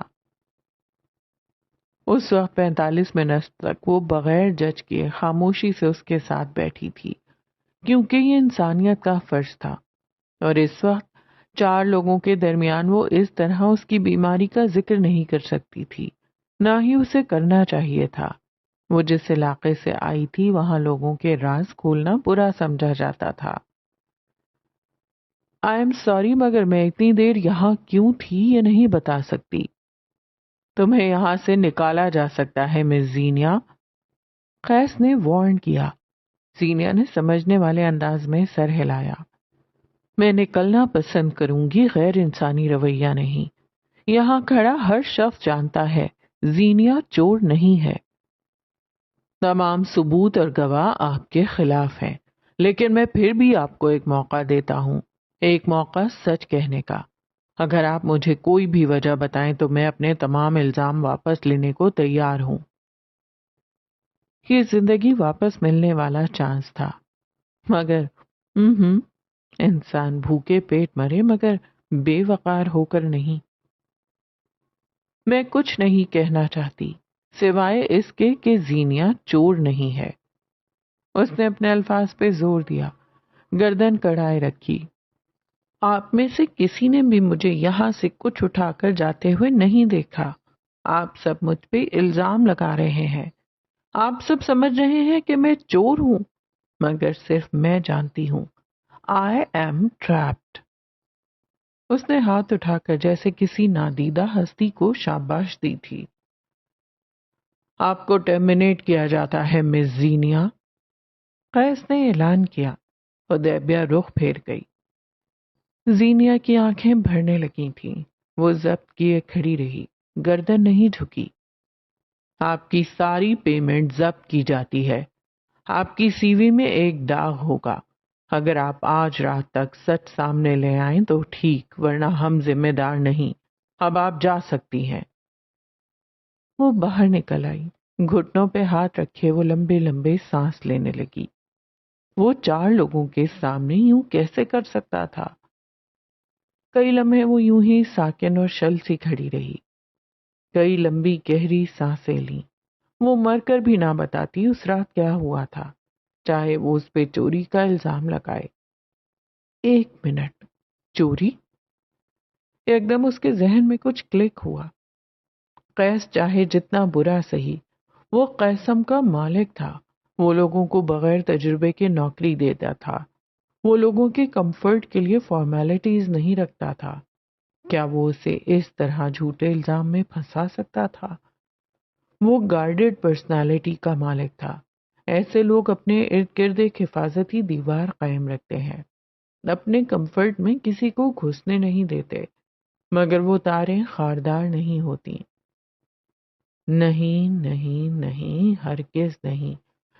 اس وقت 45 منٹ تک وہ بغیر جج کیے خاموشی سے اس کے ساتھ بیٹھی تھی، کیونکہ یہ انسانیت کا فرض تھا، اور اس وقت 4 لوگوں کے درمیان وہ اس طرح اس کی بیماری کا ذکر نہیں کر سکتی تھی، نہ ہی اسے کرنا چاہیے تھا۔ وہ جس علاقے سے آئی تھی وہاں لوگوں کے راز کھولنا برا سمجھا جاتا تھا۔ آئی ایم سوری، مگر میں اتنی دیر یہاں کیوں تھی یہ نہیں بتا سکتی۔ تمہیں یہاں سے نکالا جا سکتا ہے مس زینیا، قیس نے وارن کیا۔ زینیا نے سمجھنے والے انداز میں سر ہلایا۔ میں نکلنا پسند کروں گی، غیر انسانی رویہ نہیں۔ یہاں کھڑا ہر شخص جانتا ہے زینیا چور نہیں ہے۔ تمام ثبوت اور گواہ آپ کے خلاف ہیں، لیکن میں پھر بھی آپ کو ایک موقع دیتا ہوں، ایک موقع سچ کہنے کا۔ اگر آپ مجھے کوئی بھی وجہ بتائیں تو میں اپنے تمام الزام واپس لینے کو تیار ہوں۔ یہ زندگی واپس ملنے والا چانس تھا، مگر انسان بھوکے پیٹ مرے مگر بے وقار ہو کر نہیں۔ میں کچھ نہیں کہنا چاہتی سوائے اس کے کہ زینیا چور نہیں ہے۔ اس نے اپنے الفاظ پہ زور دیا، گردن کڑھائے رکھی۔ آپ میں سے کسی نے بھی مجھے یہاں سے کچھ اٹھا کر جاتے ہوئے نہیں دیکھا۔ آپ سب مجھ پہ الزام لگا رہے ہیں۔ آپ سب سمجھ رہے ہیں کہ میں چور ہوں، مگر صرف میں جانتی ہوں I am trapped۔ اس نے ہاتھ اٹھا کر جیسے کسی نادیدہ ہستی کو شاباش دی تھی۔ آپ کو ٹرمینیٹ کیا جاتا ہے مس زینیا، قیس نے اعلان کیا۔ حدیبیہ رخ پھیر گئی۔ زینیا کی آنکھیں بھرنے لگی تھیں۔ وہ ضبط کیے کھڑی رہی، گردن نہیں جھکی۔ آپ کی ساری پیمنٹ ضبط کی جاتی ہے۔ آپ کی سی وی میں ایک داغ ہوگا۔ اگر آپ آج رات تک سچ سامنے لے آئیں تو ٹھیک، ورنہ ہم ذمہ دار نہیں۔ اب آپ جا سکتی ہیں۔ وہ باہر نکل آئی۔ گھٹنوں پہ ہاتھ رکھے وہ لمبے لمبے سانس لینے لگی۔ وہ 4 لوگوں کے سامنے یوں کیسے کر سکتا تھا؟ کئی لمحے وہ یوں ہی ساکن اور شل سی کھڑی رہی۔ کئی لمبی گہری سانسیں لیں۔ وہ مر کر بھی نہ بتاتی اس رات کیا ہوا تھا، چاہے وہ اس پہ چوری کا الزام لگائے۔ 1 منٹ، چوری؟ ایک دم اس کے ذہن میں کچھ کلک ہوا۔ قیس چاہے جتنا برا سہی، وہ قیسم کا مالک تھا۔ وہ لوگوں کو بغیر تجربے کے نوکری دیتا تھا۔ وہ لوگوں کے کمفرٹ کے لیے فارمیلٹیز نہیں رکھتا تھا۔ کیا وہ اسے اس طرح جھوٹے الزام میں پھنسا سکتا تھا؟ وہ گارڈڈ پرسنالٹی کا مالک تھا۔ ایسے لوگ اپنے ارد گرد ایک حفاظتی دیوار قائم رکھتے ہیں، اپنے کمفرٹ میں کسی کو گھسنے نہیں دیتے، مگر وہ تاریں خاردار نہیں ہوتی۔ نہیں نہیں نہیں، ہرگز نہیں،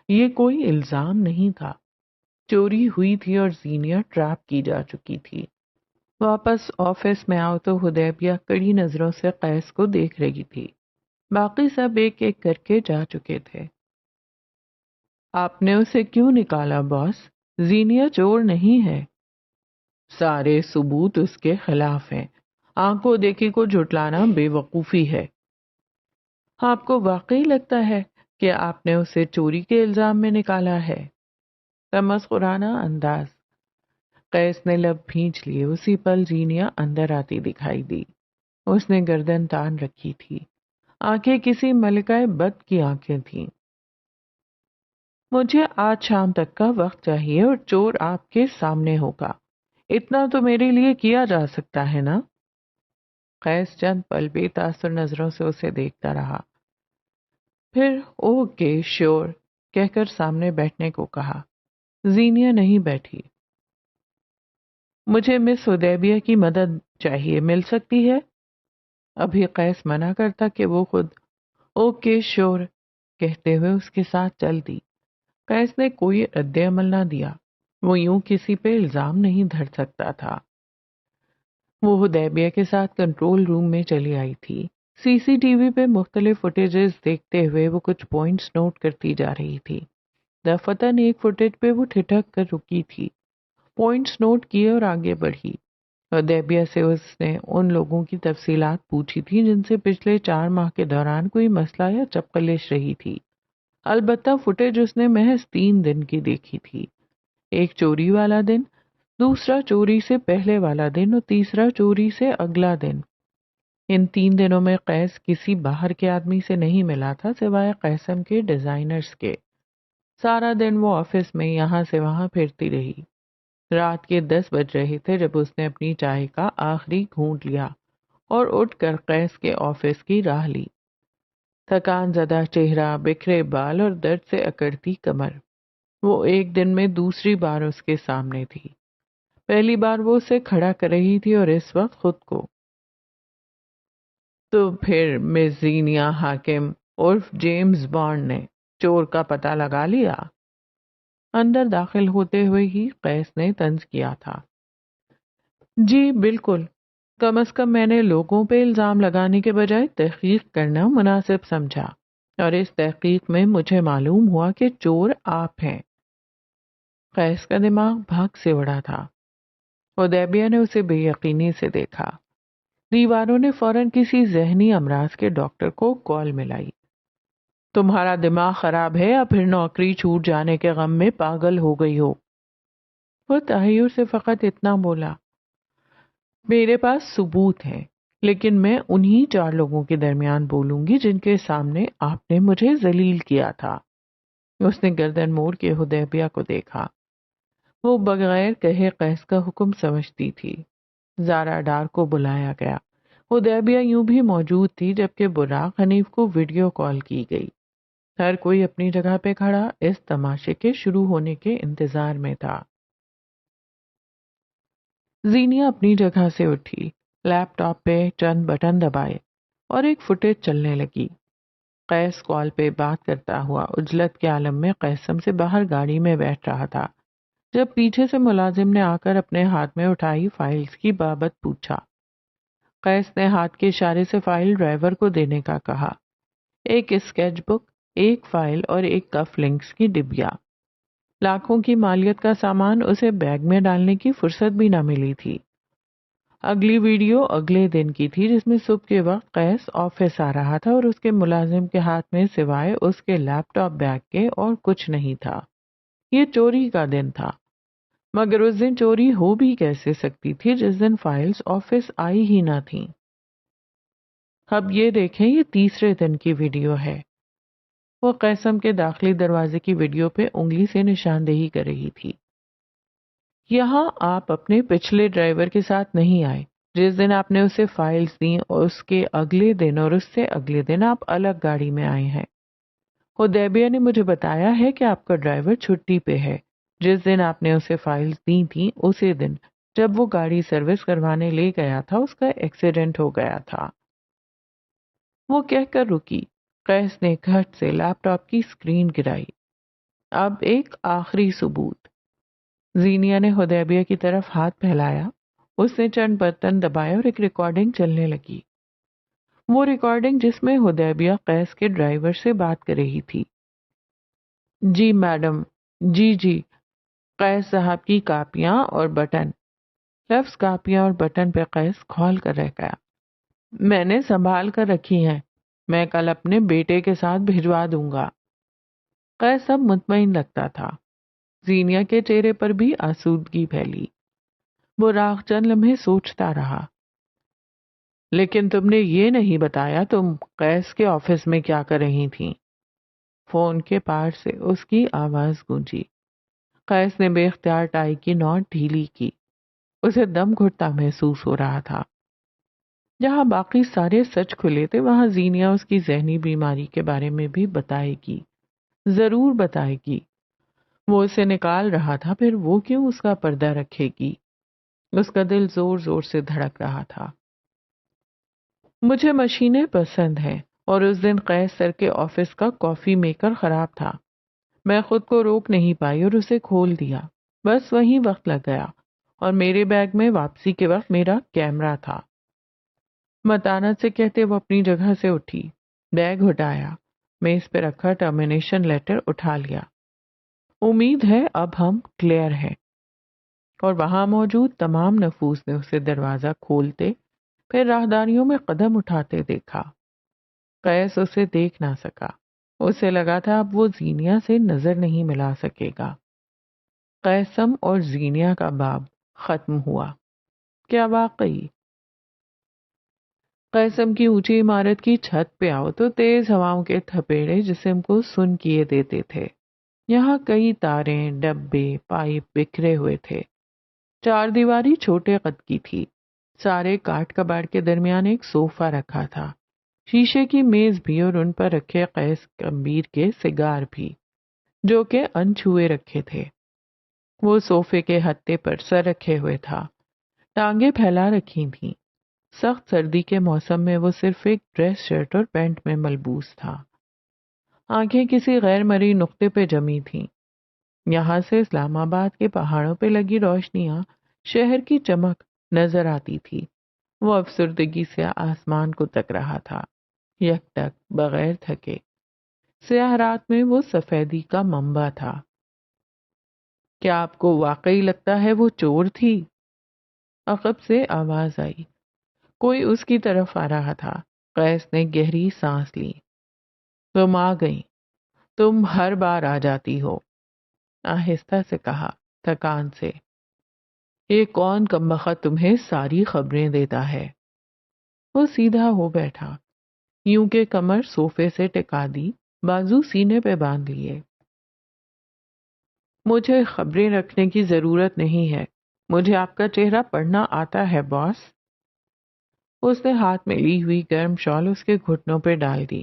یہ کوئی الزام نہیں تھا۔ چوری ہوئی تھی اور زینیا ٹریپ کی جا چکی تھی۔ واپس آفس میں آؤ تو حدیبیہ کڑی نظروں سے قیس کو دیکھ رہی تھی۔ باقی سب ایک ایک کر کے جا چکے تھے۔ آپ نے اسے کیوں نکالا باس؟ زینیا چور نہیں ہے۔ سارے ثبوت اس کے خلاف ہیں۔ آنکھوں دیکھی کو جھٹلانا بے وقوفی ہے۔ آپ کو واقعی لگتا ہے کہ آپ نے اسے چوری کے الزام میں نکالا ہے؟ تمسخرانہ انداز۔ قیس نے لب بھینچ لیے۔ اسی پل زینیا اندر آتی دکھائی دی۔ اس نے گردن تان رکھی تھی۔ آنکھیں کسی ملکہ بد کی آنکھیں تھیں۔ مجھے آج شام تک کا وقت چاہیے اور چور آپ کے سامنے ہوگا۔ اتنا تو میرے لیے کیا جا سکتا ہے نا؟ قیس چند پل بے تاثر نظروں سے اسے دیکھتا رہا، پھر اوکے شیور کہہ کر سامنے بیٹھنے کو کہا۔ زینیا نہیں بیٹھی۔ مجھے مس حدیبیہ کی مدد چاہیے، مل سکتی ہے؟ ابھی قیس منع کرتا کہ وہ خود اوکے شیور کہتے ہوئے اس کے ساتھ چل دی۔ قیس نے کوئی رد عمل نہ دیا، وہ یوں کسی پہ الزام نہیں دھر سکتا تھا۔ وہ حدیبیہ کے ساتھ کنٹرول روم میں چلی آئی تھی۔ سی سی ٹی وی پہ مختلف فوٹیجز دیکھتے ہوئے وہ کچھ پوائنٹس نوٹ کرتی جا رہی تھی۔ دفتن ایک فوٹیج پہ وہ ٹھٹک کر رکی تھی، پوائنٹس نوٹ کیے اور آگے بڑھی۔ حدیبیہ سے اس نے ان لوگوں کی تفصیلات پوچھی تھی جن سے پچھلے 4 ماہ کے دوران کوئی مسئلہ یا چپقلش رہی تھی۔ البتہ فوٹیج اس نے محض 3 دن کی دیکھی تھی، ایک چوری والا دن، دوسرا چوری سے پہلے والا دن اور تیسرا چوری سے اگلا دن۔ ان 3 دنوں میں قیس کسی باہر کے آدمی سے نہیں ملا تھا سوائے قیسم کے ڈیزائنرز کے۔ سارا دن وہ آفس میں یہاں سے وہاں پھرتی رہی۔ رات کے 10 بج رہے تھے جب اس نے اپنی چائے کا آخری گھونٹ لیا اور اٹھ کر قیس کے آفس کی راہ لی۔ تھکان زدہ چہرہ، بکھرے بال اور درد سے اکڑتی کمر، وہ ایک دن میں دوسری بار اس کے سامنے تھی۔ پہلی بار وہ اسے کھڑا کر رہی تھی اور اس وقت خود کو۔ تو پھر مس زینیا حاکم عرف جیمز بانڈ نے چور کا پتہ لگا لیا؟ اندر داخل ہوتے ہوئے ہی قیس نے طنز کیا تھا۔ جی بالکل، کم از کم میں نے لوگوں پہ الزام لگانے کے بجائے تحقیق کرنا مناسب سمجھا، اور اس تحقیق میں مجھے معلوم ہوا کہ چور آپ ہیں۔ قیس کا دماغ بھاگ سے اڑا تھا۔ حدیبیہ نے اسے بے یقینی سے دیکھا۔ دیواروں نے فوراً کسی ذہنی امراض کے ڈاکٹر کو کال ملائی۔ تمہارا دماغ خراب ہے یا پھر نوکری چھوٹ جانے کے غم میں پاگل ہو گئی ہو؟ وہ تحیر سے فقط اتنا بولا، میرے پاس ثبوت ہے، لیکن میں انہی 4 لوگوں کے درمیان بولوں گی جن کے سامنے آپ نے مجھے ذلیل کیا تھا۔ اس نے گردن موڑ کے حدیبیہ کو دیکھا۔ وہ بغیر کہے قیس کا حکم سمجھتی تھی۔ زارا ڈار کو بلایا گیا۔ حدیبیہ یوں بھی موجود تھی جبکہ براق حنیف کو ویڈیو کال کی گئی۔ ہر کوئی اپنی جگہ پہ کھڑا اس تماشے کے شروع ہونے کے انتظار میں تھا۔ زینیا اپنی جگہ سے اٹھی، لیپ ٹاپ پہ چند بٹن دبائے اور ایک فوٹیج چلنے لگی۔ قیس کال پہ بات کرتا ہوا عجلت کے عالم میں قیسم سے باہر گاڑی میں بیٹھ رہا تھا جب پیچھے سے ملازم نے آ کر اپنے ہاتھ میں اٹھائی فائلز کی بابت پوچھا۔ قیس نے ہاتھ کے اشارے سے فائل ڈرائیور کو دینے کا کہا۔ ایک اسکیچ بک، ایک فائل اور ایک کف لنکس کی ڈبیا۔ لاکھوں کی مالیت کا سامان اسے بیگ میں ڈالنے کی فرصت بھی نہ ملی تھی۔ اگلی ویڈیو اگلے دن کی تھی جس میں صبح کے وقت قیس آفس آ رہا تھا اور اس کے ملازم کے ہاتھ میں سوائے اس کے لیپ ٹاپ بیگ کے اور کچھ نہیں تھا۔ یہ چوری کا دن تھا، مگر اس دن چوری ہو بھی کیسے سکتی تھی جس دن فائلز آفس آئی ہی نہ تھیں۔ اب یہ دیکھیں، یہ تیسرے دن کی ویڈیو ہے۔ وہ قیسم کے داخلی دروازے کی ویڈیو پہ انگلی سے نشاندہی کر رہی تھی۔ یہاں آپ اپنے پچھلے ڈرائیور کے ساتھ نہیں آئے۔ جس دن آپ نے اسے فائلز دیں اور اس کے اگلے دن اور اس سے اگلے دن آپ الگ گاڑی میں آئے ہیں۔ حدیبیہ نے مجھے بتایا ہے کہ آپ کا ڈرائیور چھٹی پہ ہے۔ جس دن آپ نے اسے فائلز دی تھیں اسی دن جب وہ گاڑی سروس کروانے لے گیا تھا اس کا ایکسیڈنٹ ہو گیا تھا۔ وہ کہہ کر رکی۔ قیس نے گھٹ سے لیپ ٹاپ کی اسکرین گرائی۔ اب ایک آخری ثبوت۔ زینیا نے حدیبیہ کی طرف ہاتھ پھیلایا۔ اس نے چند بٹن دبائے اور ایک ریکارڈنگ چلنے لگی۔ وہ ریکارڈنگ جس میں حدیبیہ قیس کے ڈرائیور سے بات کر رہی تھی۔ جی میڈم، جی قیس صاحب کی کاپیاں اور بٹن۔ لفظ کاپیاں اور بٹن پہ قیس کھول کر رہ گیا۔ میں نے سنبھال کر رکھی ہیں، میں کل اپنے بیٹے کے ساتھ بھجوا دوں گا۔ قیس اب مطمئن لگتا تھا۔ زینیا کے چہرے پر بھی آسودگی پھیلی۔ براق چند لمحے سوچتا رہا۔ لیکن تم نے یہ نہیں بتایا تم قیس کے آفس میں کیا کر رہی تھیں؟ فون کے پار سے اس کی آواز گونجی۔ قیس نے بے اختیار ٹائی کی نوٹ ڈھیلی کی۔ اسے دم گھٹتا محسوس ہو رہا تھا۔ جہاں باقی سارے سچ کھلے تھے وہاں زینیا اس کی ذہنی بیماری کے بارے میں بھی بتائے گی، ضرور بتائے گی۔ وہ اسے نکال رہا تھا، پھر وہ کیوں اس کا پردہ رکھے گی؟ اس کا دل زور زور سے دھڑک رہا تھا۔ مجھے مشینیں پسند ہیں، اور اس دن قیس سر کے آفس کا کافی میکر خراب تھا۔ میں خود کو روک نہیں پائی اور اسے کھول دیا۔ بس وہیں وقت لگ گیا، اور میرے بیگ میں واپسی کے وقت میرا کیمرہ تھا۔ متانت سے کہتے وہ اپنی جگہ سے اٹھی، بیگ ہٹایا، میز پہ رکھا ٹرمینیشن لیٹر اٹھا لیا۔ امید ہے اب ہم کلیئر ہیں۔ اور وہاں موجود تمام نفوس نے اسے دروازہ کھولتے پھر راہداریوں میں قدم اٹھاتے دیکھا۔ قیس اسے دیکھ نہ سکا۔ اسے لگا تھا اب وہ زینیا سے نظر نہیں ملا سکے گا۔ قیسم اور زینیا کا باب ختم ہوا۔ کیا واقعی؟ قیسم کی اونچی عمارت کی چھت پہ آؤ تو تیز ہواؤں کے تھپیڑے جسم کو سن کیے دیتے تھے۔ یہاں کئی تاریں، ڈبے، پائپ بکھرے ہوئے تھے۔ چار دیواری چھوٹے قد کی تھی۔ سارے کاٹ کباڑ کے درمیان ایک صوفہ رکھا تھا، شیشے کی میز بھی، اور ان پر رکھے قیس کمبیر کے سگار بھی، جو کہ انچھوئے رکھے تھے۔ وہ صوفے کے ہتھے پر سر رکھے ہوئے تھا، ٹانگیں پھیلا رکھی تھیں۔ سخت سردی کے موسم میں وہ صرف ایک ڈریس شرٹ اور پینٹ میں ملبوس تھا۔ آنکھیں کسی غیر مرئی نقطے پہ جمی تھیں۔ یہاں سے اسلام آباد کے پہاڑوں پہ لگی روشنیاں شہر کی چمک نظر آتی تھی۔ وہ افسردگی سے آسمان کو تک رہا تھا، یک ٹک، بغیر تھکے۔ سیاہ رات میں وہ سفیدی کا منبع تھا۔ کیا آپ کو واقعی لگتا ہے وہ چور تھی؟ عقب سے آواز آئی۔ کوئی اس کی طرف آ رہا تھا۔ قیس نے گہری سانس لی۔ تم آ گئی، تم ہر بار آ جاتی ہو، آہستہ سے کہا، تھکان سے۔ یہ کون کمبخت تمہیں ساری خبریں دیتا ہے؟ وہ سیدھا ہو بیٹھا، یوں کہ کمر صوفے سے ٹکا دی، بازو سینے پہ باندھ لیے۔ مجھے خبریں رکھنے کی ضرورت نہیں ہے، مجھے آپ کا چہرہ پڑھنا آتا ہے باس۔ اس نے ہاتھ میں لی ہوئی گرم شال اس کے گھٹنوں پہ ڈال دی،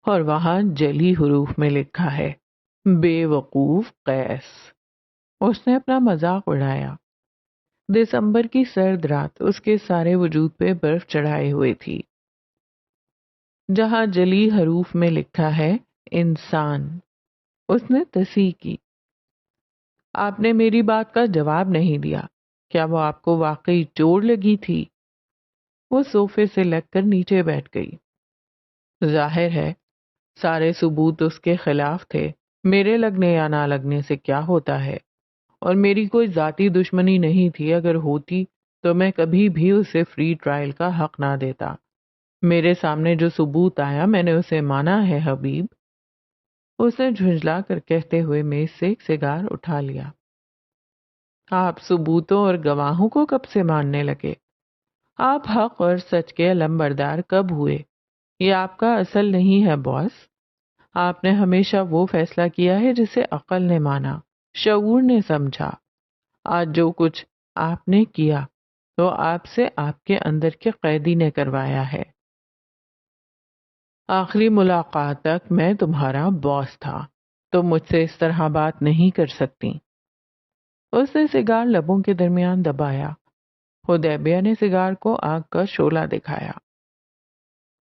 اور وہاں جلی حروف میں لکھا ہے، بے وقوف قیس۔ اس نے اپنا مذاق اڑایا۔ دسمبر کی سرد رات اس کے سارے وجود پہ برف چڑھائے ہوئے تھی۔ جہاں جلی حروف میں لکھا ہے انسان، اس نے تصحیح کی۔ آپ نے میری بات کا جواب نہیں دیا۔ کیا وہ آپ کو واقعی چور لگی تھی؟ وہ صوفے سے لگ کر نیچے بیٹھ گئی۔ ظاہر ہے سارے ثبوت اس کے خلاف تھے، میرے لگنے یا نہ لگنے سے کیا ہوتا ہے؟ اور میری کوئی ذاتی دشمنی نہیں تھی، اگر ہوتی تو میں کبھی بھی اسے فری ٹرائل کا حق نہ دیتا۔ میرے سامنے جو ثبوت آیا میں نے اسے مانا ہے حبیب۔ اسے جھنجلا کر کہتے ہوئے میز سے ایک سگار اٹھا لیا۔ آپ ثبوتوں اور گواہوں کو کب سے ماننے لگے؟ آپ حق اور سچ کے علمبردار کب ہوئے؟ یہ آپ کا اصل نہیں ہے باس۔ آپ نے ہمیشہ وہ فیصلہ کیا ہے جسے عقل نے مانا، شعور نے سمجھا۔ آج جو کچھ آپ نے کیا تو آپ سے آپ کے اندر کے قیدی نے کروایا ہے۔ آخری ملاقات تک میں تمہارا باس تھا، تم مجھ سے اس طرح بات نہیں کر سکتی۔ اس نے سگار لبوں کے درمیان دبایا۔ حدیبیہ نے سگار کو آگ کا شعلہ دکھایا۔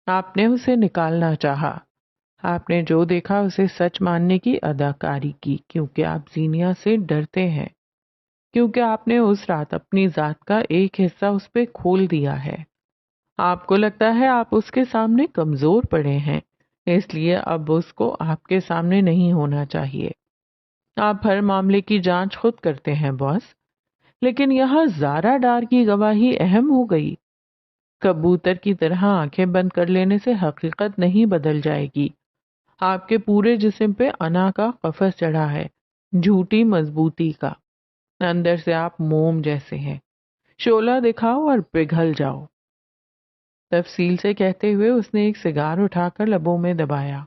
آپ نے اسے نکالنا چاہا۔ آپ نے جو دیکھا اسے سچ ماننے کی اداکاری کی، کیونکہ آپ زینیا سے ڈرتے ہیں، کیونکہ آپ نے اس رات اپنی ذات کا ایک حصہ اس پہ کھول دیا ہے۔ آپ کو لگتا ہے آپ اس کے سامنے کمزور پڑے ہیں، اس لیے اب اس کو آپ کے سامنے نہیں ہونا چاہیے۔ آپ ہر معاملے کی جانچ خود کرتے ہیں باس، لیکن یہاں زارا ڈار کی گواہی اہم ہو گئی۔ کبوتر کی طرح آنکھیں بند کر لینے سے حقیقت نہیں بدل جائے گی۔ آپ کے پورے جسم پہ انا کا قفس چڑھا ہے، جھوٹی مضبوطی کا۔ اندر سے آپ موم جیسے ہیں، شعلہ دکھاؤ اور پگھل جاؤ۔ تفصیل سے کہتے ہوئے اس نے ایک سگار اٹھا کر لبوں میں دبایا۔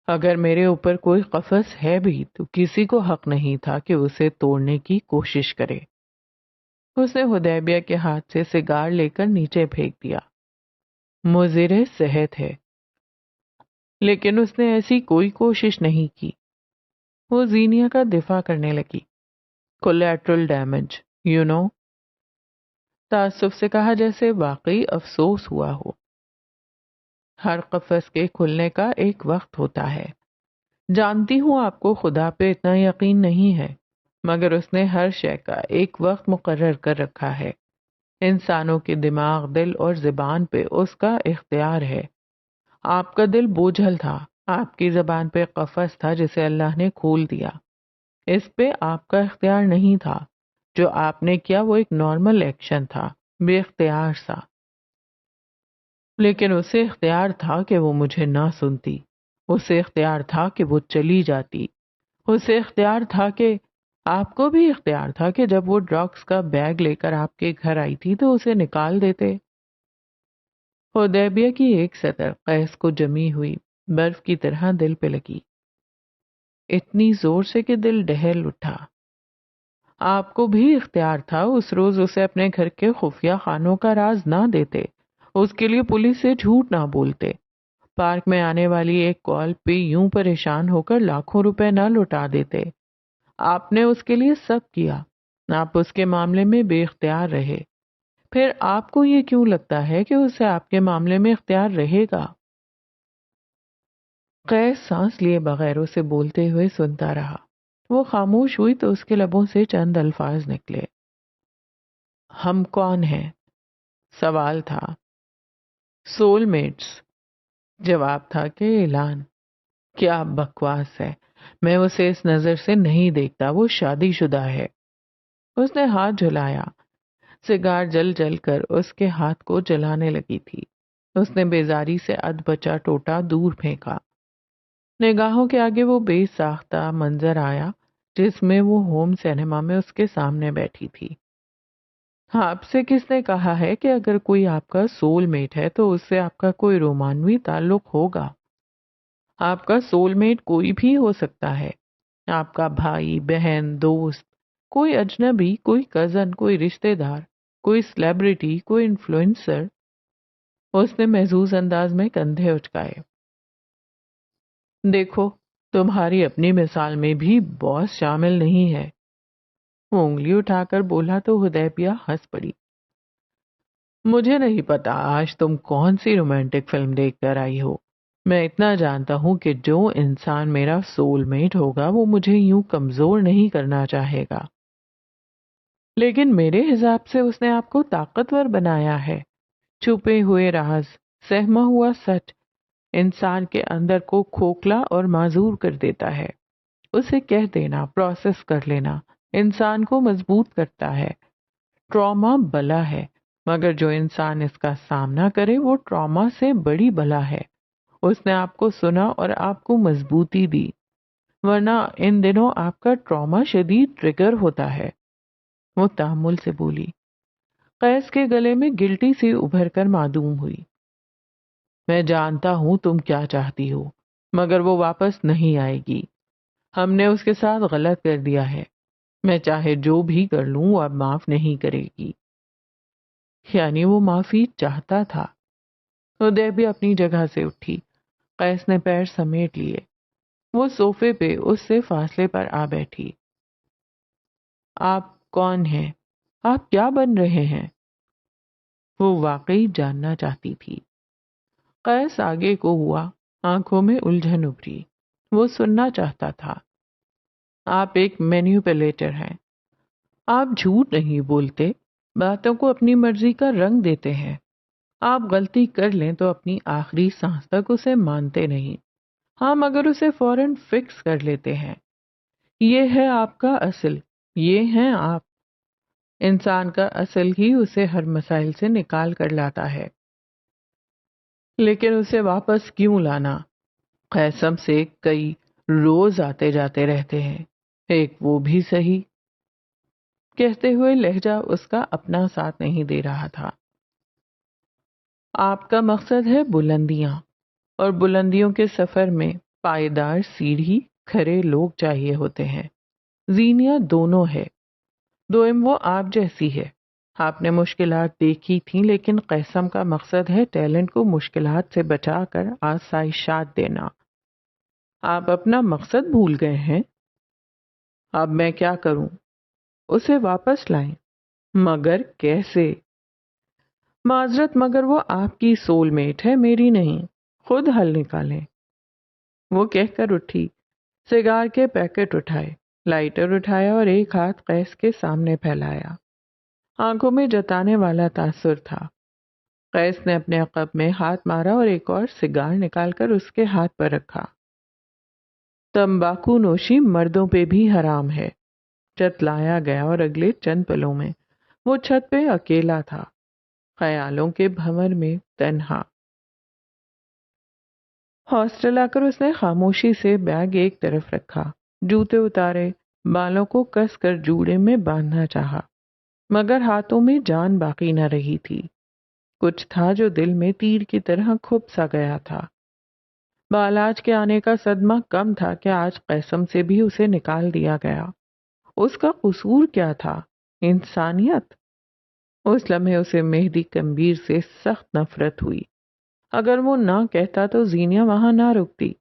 اگر میرے اوپر کوئی قفس ہے بھی تو کسی کو حق نہیں تھا کہ اسے توڑنے کی کوشش کرے۔ اس نے حدیبیہ کے ہاتھ سے سگار لے کر نیچے پھینک دیا۔ مضر صحت ہے، لیکن اس نے ایسی کوئی کوشش نہیں کی۔ وہ زینیا کا دفاع کرنے لگی۔ کولیٹرل ڈیمیج، تعصب سے کہا، جیسے واقعی افسوس ہوا ہو۔ ہر قفس کے کھلنے کا ایک وقت ہوتا ہے۔ جانتی ہوں آپ کو خدا پہ اتنا یقین نہیں ہے، مگر اس نے ہر شے کا ایک وقت مقرر کر رکھا ہے۔ انسانوں کے دماغ، دل اور زبان پہ اس کا اختیار ہے۔ آپ کا دل بوجھل تھا، آپ کی زبان پہ قفس تھا جسے اللہ نے کھول دیا۔ اس پہ آپ کا اختیار نہیں تھا۔ جو آپ نے کیا وہ ایک نارمل ایکشن تھا، بے اختیار سا۔ لیکن اسے اختیار تھا کہ وہ مجھے نہ سنتی، اسے اختیار تھا کہ وہ چلی جاتی، اسے اختیار تھا کہ آپ کو بھی اختیار تھا کہ جب وہ ڈرگس کا بیگ لے کر آپ کے گھر آئی تھی تو اسے نکال دیتے۔ حدیبیہ کی ایک سطر قیس کو جمی ہوئی برف کی طرح دل پہ لگی، اتنی زور سے کہ دل دہل اٹھا۔ آپ کو بھی اختیار تھا اس روز اسے اپنے گھر کے خفیہ خانوں کا راز نہ دیتے، اس کے لیے پولیس سے جھوٹ نہ بولتے، پارک میں آنے والی ایک کال پہ یوں پریشان ہو کر لاکھوں روپے نہ لوٹا دیتے۔ آپ نے اس کے لیے سب کیا، آپ اس کے معاملے میں بے اختیار رہے۔ پھر آپ کو یہ کیوں لگتا ہے کہ اسے آپ کے معاملے میں اختیار رہے گا؟ قیس سانس لیے بغیر اسے بولتے ہوئے سنتا رہا۔ وہ خاموش ہوئی تو اس کے لبوں سے چند الفاظ نکلے۔ ہم کون ہیں؟ سوال تھا۔ Soul mates? جواب تھا کہ اعلان۔ کیا بکواس ہے، میں اسے اس نظر سے نہیں دیکھتا، وہ شادی شدہ ہے۔ اس نے ہاتھ جھلایا، سگار جل جل کر اس کے ہاتھ کو جلانے لگی تھی۔ اس نے بیزاری سے ادھ بچا ٹوٹا دور پھینکا۔ نگاہوں کے آگے وہ بے ساختہ منظر آیا جس میں وہ ہوم سینما میں اس کے سامنے بیٹھی تھی۔ آپ سے کس نے کہا ہے کہ اگر کوئی آپ کا سول میٹ ہے تو اس سے آپ کا کوئی رومانوی تعلق ہوگا؟ آپ کا سول میٹ کوئی بھی ہو سکتا ہے، آپ کا بھائی، بہن، دوست، کوئی اجنبی، کوئی کزن، کوئی رشتہ دار، کوئی سیلیبریٹی، کوئی انفلوئنسر۔ اس نے محظوظ انداز میں کندھے اچکائے۔ دیکھو، تمہاری اپنی مثال میں بھی باس شامل نہیں ہے۔ وہ انگلی اٹھا کر بولا تو حدیبیہ ہنس پڑی۔ مجھے نہیں پتا آج تم کون سی رومانٹک فلم دیکھ کر آئی ہو، میں اتنا جانتا ہوں کہ جو انسان میرا سول میٹ ہوگا وہ مجھے یوں کمزور نہیں کرنا چاہے گا، لیکن میرے حساب سے اس نے آپ کو طاقتور بنایا ہے۔ چھپے ہوئے راز، سہما ہوا سچ انسان کے اندر کو کھوکھلا اور معذور کر دیتا ہے۔ اسے کہہ دینا، پروسیس کر لینا انسان کو مضبوط کرتا ہے۔ ٹراما بلا ہے، مگر جو انسان اس کا سامنا کرے وہ ٹراما سے بڑی بلا ہے۔ اس نے آپ کو سنا اور آپ کو مضبوطی دی، ورنہ ان دنوں آپ کا ٹراما شدید ٹریگر ہوتا ہے۔ وہ تحمل سے بولی۔ قیس کے گلے میں گلٹی سی ابھر کر معدوم ہوئی۔ میں جانتا ہوں تم کیا چاہتی ہو، مگر وہ واپس نہیں آئے گی۔ ہم نے اس کے ساتھ غلط کر دیا ہے، میں چاہے جو بھی کر لوں وہ اب معاف نہیں کرے گی۔ یعنی وہ معافی چاہتا تھا۔ حدیبیہ اپنی جگہ سے اٹھی، قیس نے پیر سمیٹ لیے۔ وہ صوفے پہ اس سے فاصلے پر آ بیٹھی۔ آپ کون ہیں؟ آپ کیا بن رہے ہیں؟ وہ واقعی جاننا چاہتی تھی۔ قیس آگے کو ہوا، آنکھوں میں الجھن ابھری۔ وہ سننا چاہتا تھا۔ آپ ایک مینیپولیٹر ہیں، آپ جھوٹ نہیں بولتے، باتوں کو اپنی مرضی کا رنگ دیتے ہیں۔ آپ غلطی کر لیں تو اپنی آخری سانس تک اسے مانتے نہیں، ہاں مگر اسے فوراً فکس کر لیتے ہیں۔ یہ ہے آپ کا اصل، یہ ہیں آپ۔ انسان کا اصل ہی اسے ہر مسائل سے نکال کر لاتا ہے، لیکن اسے واپس کیوں لانا؟ قسم سے کئی روز آتے جاتے رہتے ہیں، ایک وہ بھی صحیح۔ کہتے ہوئے لہجہ اس کا اپنا ساتھ نہیں دے رہا تھا۔ آپ کا مقصد ہے بلندیاں، اور بلندیوں کے سفر میں پائیدار سیڑھی، کھرے لوگ چاہیے ہوتے ہیں۔ زینیا دونوں ہے، دوئم وہ آپ جیسی ہے، آپ نے مشکلات دیکھی تھیں، لیکن قسم کا مقصد ہے ٹیلنٹ کو مشکلات سے بچا کر آسائشات دینا۔ آپ اپنا مقصد بھول گئے ہیں۔ اب میں کیا کروں؟ اسے واپس لائیں۔ مگر کیسے؟ معذرت، مگر وہ آپ کی سول میٹ ہے، میری نہیں۔ خود حل نکالیں۔ وہ کہہ کر اٹھی، سگار کے پیکٹ اٹھائے، لائٹر اٹھایا اور ایک ہاتھ قیس کے سامنے پھیلایا۔ آنکھوں میں جتانے والا تاثر تھا۔ قیس نے اپنے عقب میں ہاتھ مارا اور ایک اور سگار نکال کر اس کے ہاتھ پر رکھا۔ تمباکو نوشی مردوں پہ بھی حرام ہے، چتلایا گیا، اور اگلے چند پلوں میں وہ چھت پہ اکیلا تھا، خیالوں کے بھنور میں تنہا۔ ہاسٹل آ کر اس نے خاموشی سے بیگ ایک طرف رکھا، جوتے اتارے، بالوں کو کس کر جوڑے میں باندھنا چاہا، مگر ہاتھوں میں جان باقی نہ رہی تھی۔ کچھ تھا جو دل میں تیر کی طرح کھپ سا گیا تھا۔ بالاج کے آنے کا صدمہ کم تھا کہ آج قسم سے بھی اسے نکال دیا گیا۔ اس کا قصور کیا تھا؟ انسانیت؟ اس لمحے اسے مہدی کمبیر سے سخت نفرت ہوئی۔ اگر وہ نہ کہتا تو زینیا وہاں نہ رکتی۔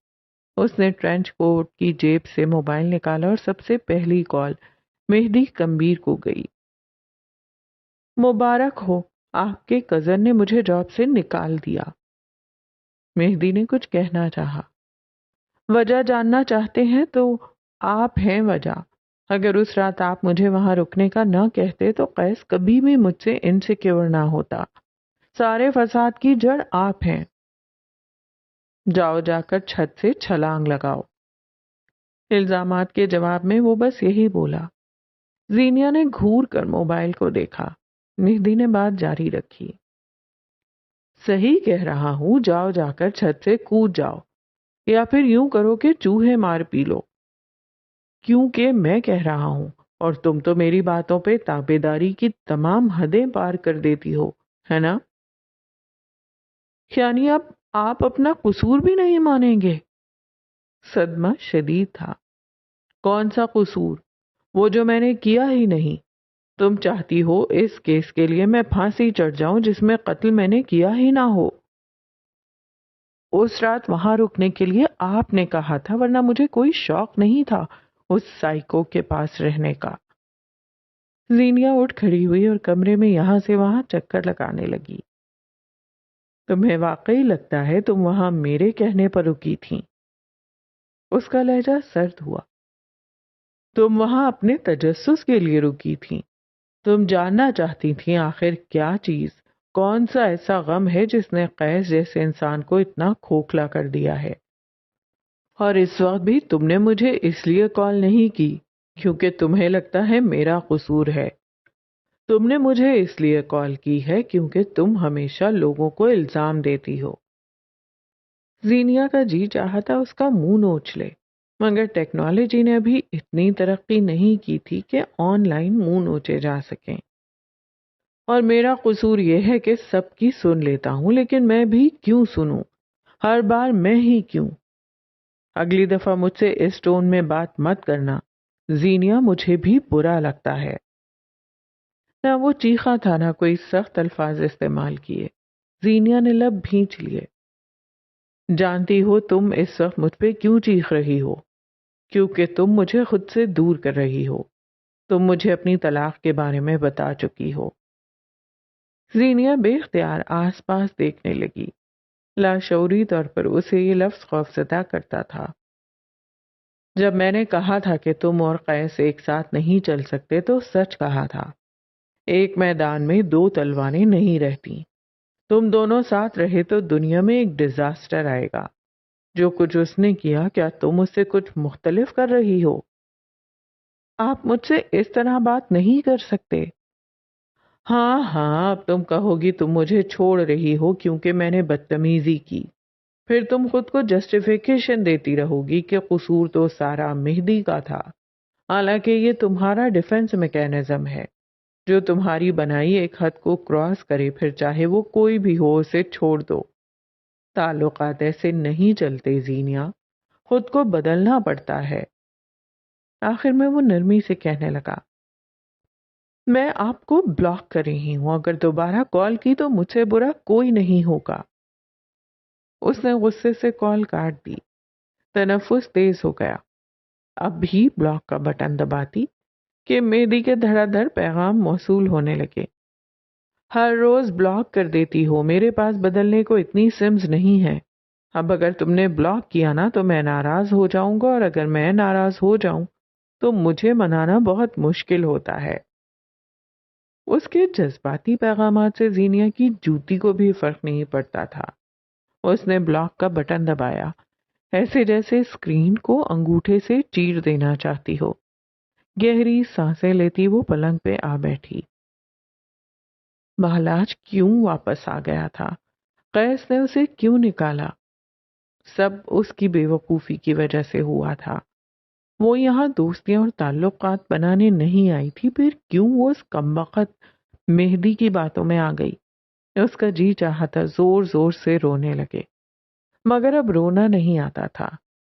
اس نے ٹرینچ کوٹ کی جیب سے موبائل نکالا اور سب سے پہلی کال مہدی کمبیر کو گئی۔ مبارک ہو، آپ کے کزن نے مجھے جاب سے نکال دیا۔ مہدی نے کچھ کہنا چاہا۔ وجہ جاننا چاہتے ہیں تو آپ ہیں وجہ۔ اگر اس رات آپ مجھے وہاں رکنے کا نہ کہتے تو قیس کبھی بھی مجھ سے انسیکیور نہ ہوتا۔ سارے فساد کی جڑ آپ ہیں۔ جاؤ جا کر چھت سے چھلانگ لگاؤ۔ الزامات کے جواب میں وہ بس یہی بولا۔ زینیا نے گھور کر موبائل کو دیکھا۔ مہدی نے بات جاری رکھی۔ صحیح کہہ رہا ہوں، جاؤ جا کر چھت سے کود جاؤ، یا پھر یوں کرو کہ چوہے مار پی لو، کیونکہ میں کہہ رہا ہوں اور تم تو میری باتوں پہ تابع داری کی تمام حدیں پار کر دیتی ہو، ہے نا؟ یعنی اب آپ اپنا قصور بھی نہیں مانیں گے؟ صدمہ شدید تھا۔ کون سا قصور؟ وہ جو میں نے کیا ہی نہیں۔ تم چاہتی ہو اس کیس کے لیے میں پھانسی چڑھ جاؤں جس میں قتل میں نے کیا ہی نہ ہو؟ اس رات وہاں رکنے کے لیے آپ نے کہا تھا، ورنہ مجھے کوئی شوق نہیں تھا اس سائیکو کے پاس رہنے کا۔ زینیا اٹھ کھڑی ہوئی اور کمرے میں یہاں سے وہاں چکر لگانے لگی۔ تمہیں واقعی لگتا ہے تم وہاں میرے کہنے پر رکی تھیں؟ اس کا لہجہ سرد ہوا۔ تم وہاں اپنے تجسس کے لیے رکی تھیں۔ تم جاننا چاہتی تھیں آخر کیا چیز، کون سا ایسا غم ہے جس نے قیس جیسے انسان کو اتنا کھوکھلا کر دیا ہے۔ اور اس وقت بھی تم نے مجھے اس لیے کال نہیں کی کیونکہ تمہیں لگتا ہے میرا قصور ہے۔ تم نے مجھے اس لیے کال کی ہے کیونکہ تم ہمیشہ لوگوں کو الزام دیتی ہو۔ زینیا کا جی چاہا تھا اس کا منہ نوچ لے، مگر ٹیکنالوجی نے ابھی اتنی ترقی نہیں کی تھی کہ آن لائن منہ نوچے جا سکیں۔ اور میرا قصور یہ ہے کہ سب کی سن لیتا ہوں، لیکن میں بھی کیوں سنوں؟ ہر بار میں ہی کیوں؟ اگلی دفعہ مجھ سے اس ٹون میں بات مت کرنا زینیا، مجھے بھی برا لگتا ہے۔ نہ وہ چیخا تھا نہ کوئی سخت الفاظ استعمال کیے۔ زینیا نے لب بھینچ لیے۔ جانتی ہو تم اس وقت مجھ پہ کیوں چیخ رہی ہو؟ کیونکہ تم مجھے خود سے دور کر رہی ہو۔ تم مجھے اپنی طلاق کے بارے میں بتا چکی ہو۔ زینیا بے اختیار آس پاس دیکھنے لگی۔ لاشعوری طور پر اسے یہ لفظ خوفزدہ کرتا تھا۔ جب میں نے کہا تھا کہ تم اور قیس ایک ساتھ نہیں چل سکتے تو سچ کہا تھا۔ ایک میدان میں دو تلواریں نہیں رہتی۔ تم دونوں ساتھ رہے تو دنیا میں ایک ڈیزاسٹر آئے گا۔ جو کچھ اس نے کیا، کیا تم اس سے کچھ مختلف کر رہی ہو؟ آپ مجھ سے اس طرح بات نہیں کر سکتے۔ ہاں ہاں، اب تم کہو گی تم مجھے چھوڑ رہی ہو کیونکہ میں نے بدتمیزی کی۔ پھر تم خود کو جسٹیفیکیشن دیتی رہو گی کہ قصور تو سارا مہدی کا تھا، حالانکہ یہ تمہارا ڈیفنس میکینزم ہے۔ جو تمہاری بنائی ایک حد کو کراس کرے، پھر چاہے وہ کوئی بھی ہو اسے چھوڑ دو۔ تعلقات ایسے نہیں چلتے زینیا، خود کو بدلنا پڑتا ہے۔ آخر میں وہ نرمی سے کہنے لگا، میں آپ کو بلاک کر رہی ہوں، اگر دوبارہ کال کی تو مجھ سے برا کوئی نہیں ہوگا۔ اس نے غصے سے کال کاٹ دی۔ تنفس تیز ہو گیا۔ اب بھی بلاک کا بٹن دباتی کہ مہدی کے دھڑا دھڑ پیغام موصول ہونے لگے۔ ہر روز بلاک کر دیتی ہو، میرے پاس بدلنے کو اتنی سمز نہیں ہے۔ اب اگر تم نے بلاک کیا نا تو میں ناراض ہو جاؤں گا، اور اگر میں ناراض ہو جاؤں تو مجھے منانا بہت مشکل ہوتا ہے۔ اس کے جذباتی پیغامات سے زینیا کی جوتی کو بھی فرق نہیں پڑتا تھا۔ اس نے بلاک کا بٹن دبایا، ایسے جیسے اسکرین کو انگوٹھے سے چیر دینا چاہتی ہو۔ گہری سانسیں لیتی وہ پلنگ پہ آ بیٹھی۔ مہاراج کیوں واپس آ گیا تھا؟ قیس نے اسے کیوں نکالا؟ سب اس کی بے وقوفی کی وجہ سے ہوا تھا۔ وہ یہاں دوستیاں اور تعلقات بنانے نہیں آئی تھی، پھر کیوں وہ اس کمبخت مہدی کی باتوں میں آ گئی؟ اس کا جی چاہا تھا زور زور سے رونے لگے، مگر اب رونا نہیں آتا تھا۔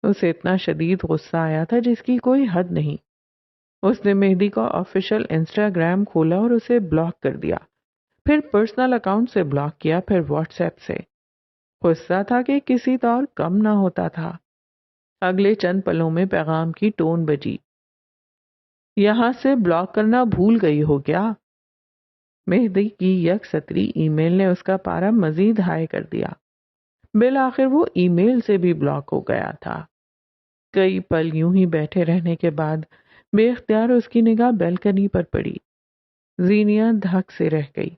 اسے اتنا شدید غصہ آیا تھا جس کی کوئی حد نہیں۔ اس نے مہدی کا آفیشیل انسٹاگرام کھولا اور اسے بلاک کر دیا، پھر پرسنل اکاؤنٹ سے بلاک کیا، پھر واٹس ایپ سے۔ غصہ تھا کہ کسی طور کم نہ ہوتا تھا۔ اگلے چند پلوں میں پیغام کی ٹون بجی۔ یہاں سے بلاک کرنا بھول گئی ہو کیا؟ مہدی کی یک سطری ای میل نے اس کا پارا مزید ہائی کر دیا۔ بالآخر وہ ای میل سے بھی بلاک ہو گیا تھا۔ کئی پل یوں ہی بیٹھے رہنے کے بعد بے اختیار اس کی نگاہ بیلکنی پر پڑی۔ زینیا دھک سے رہ گئی۔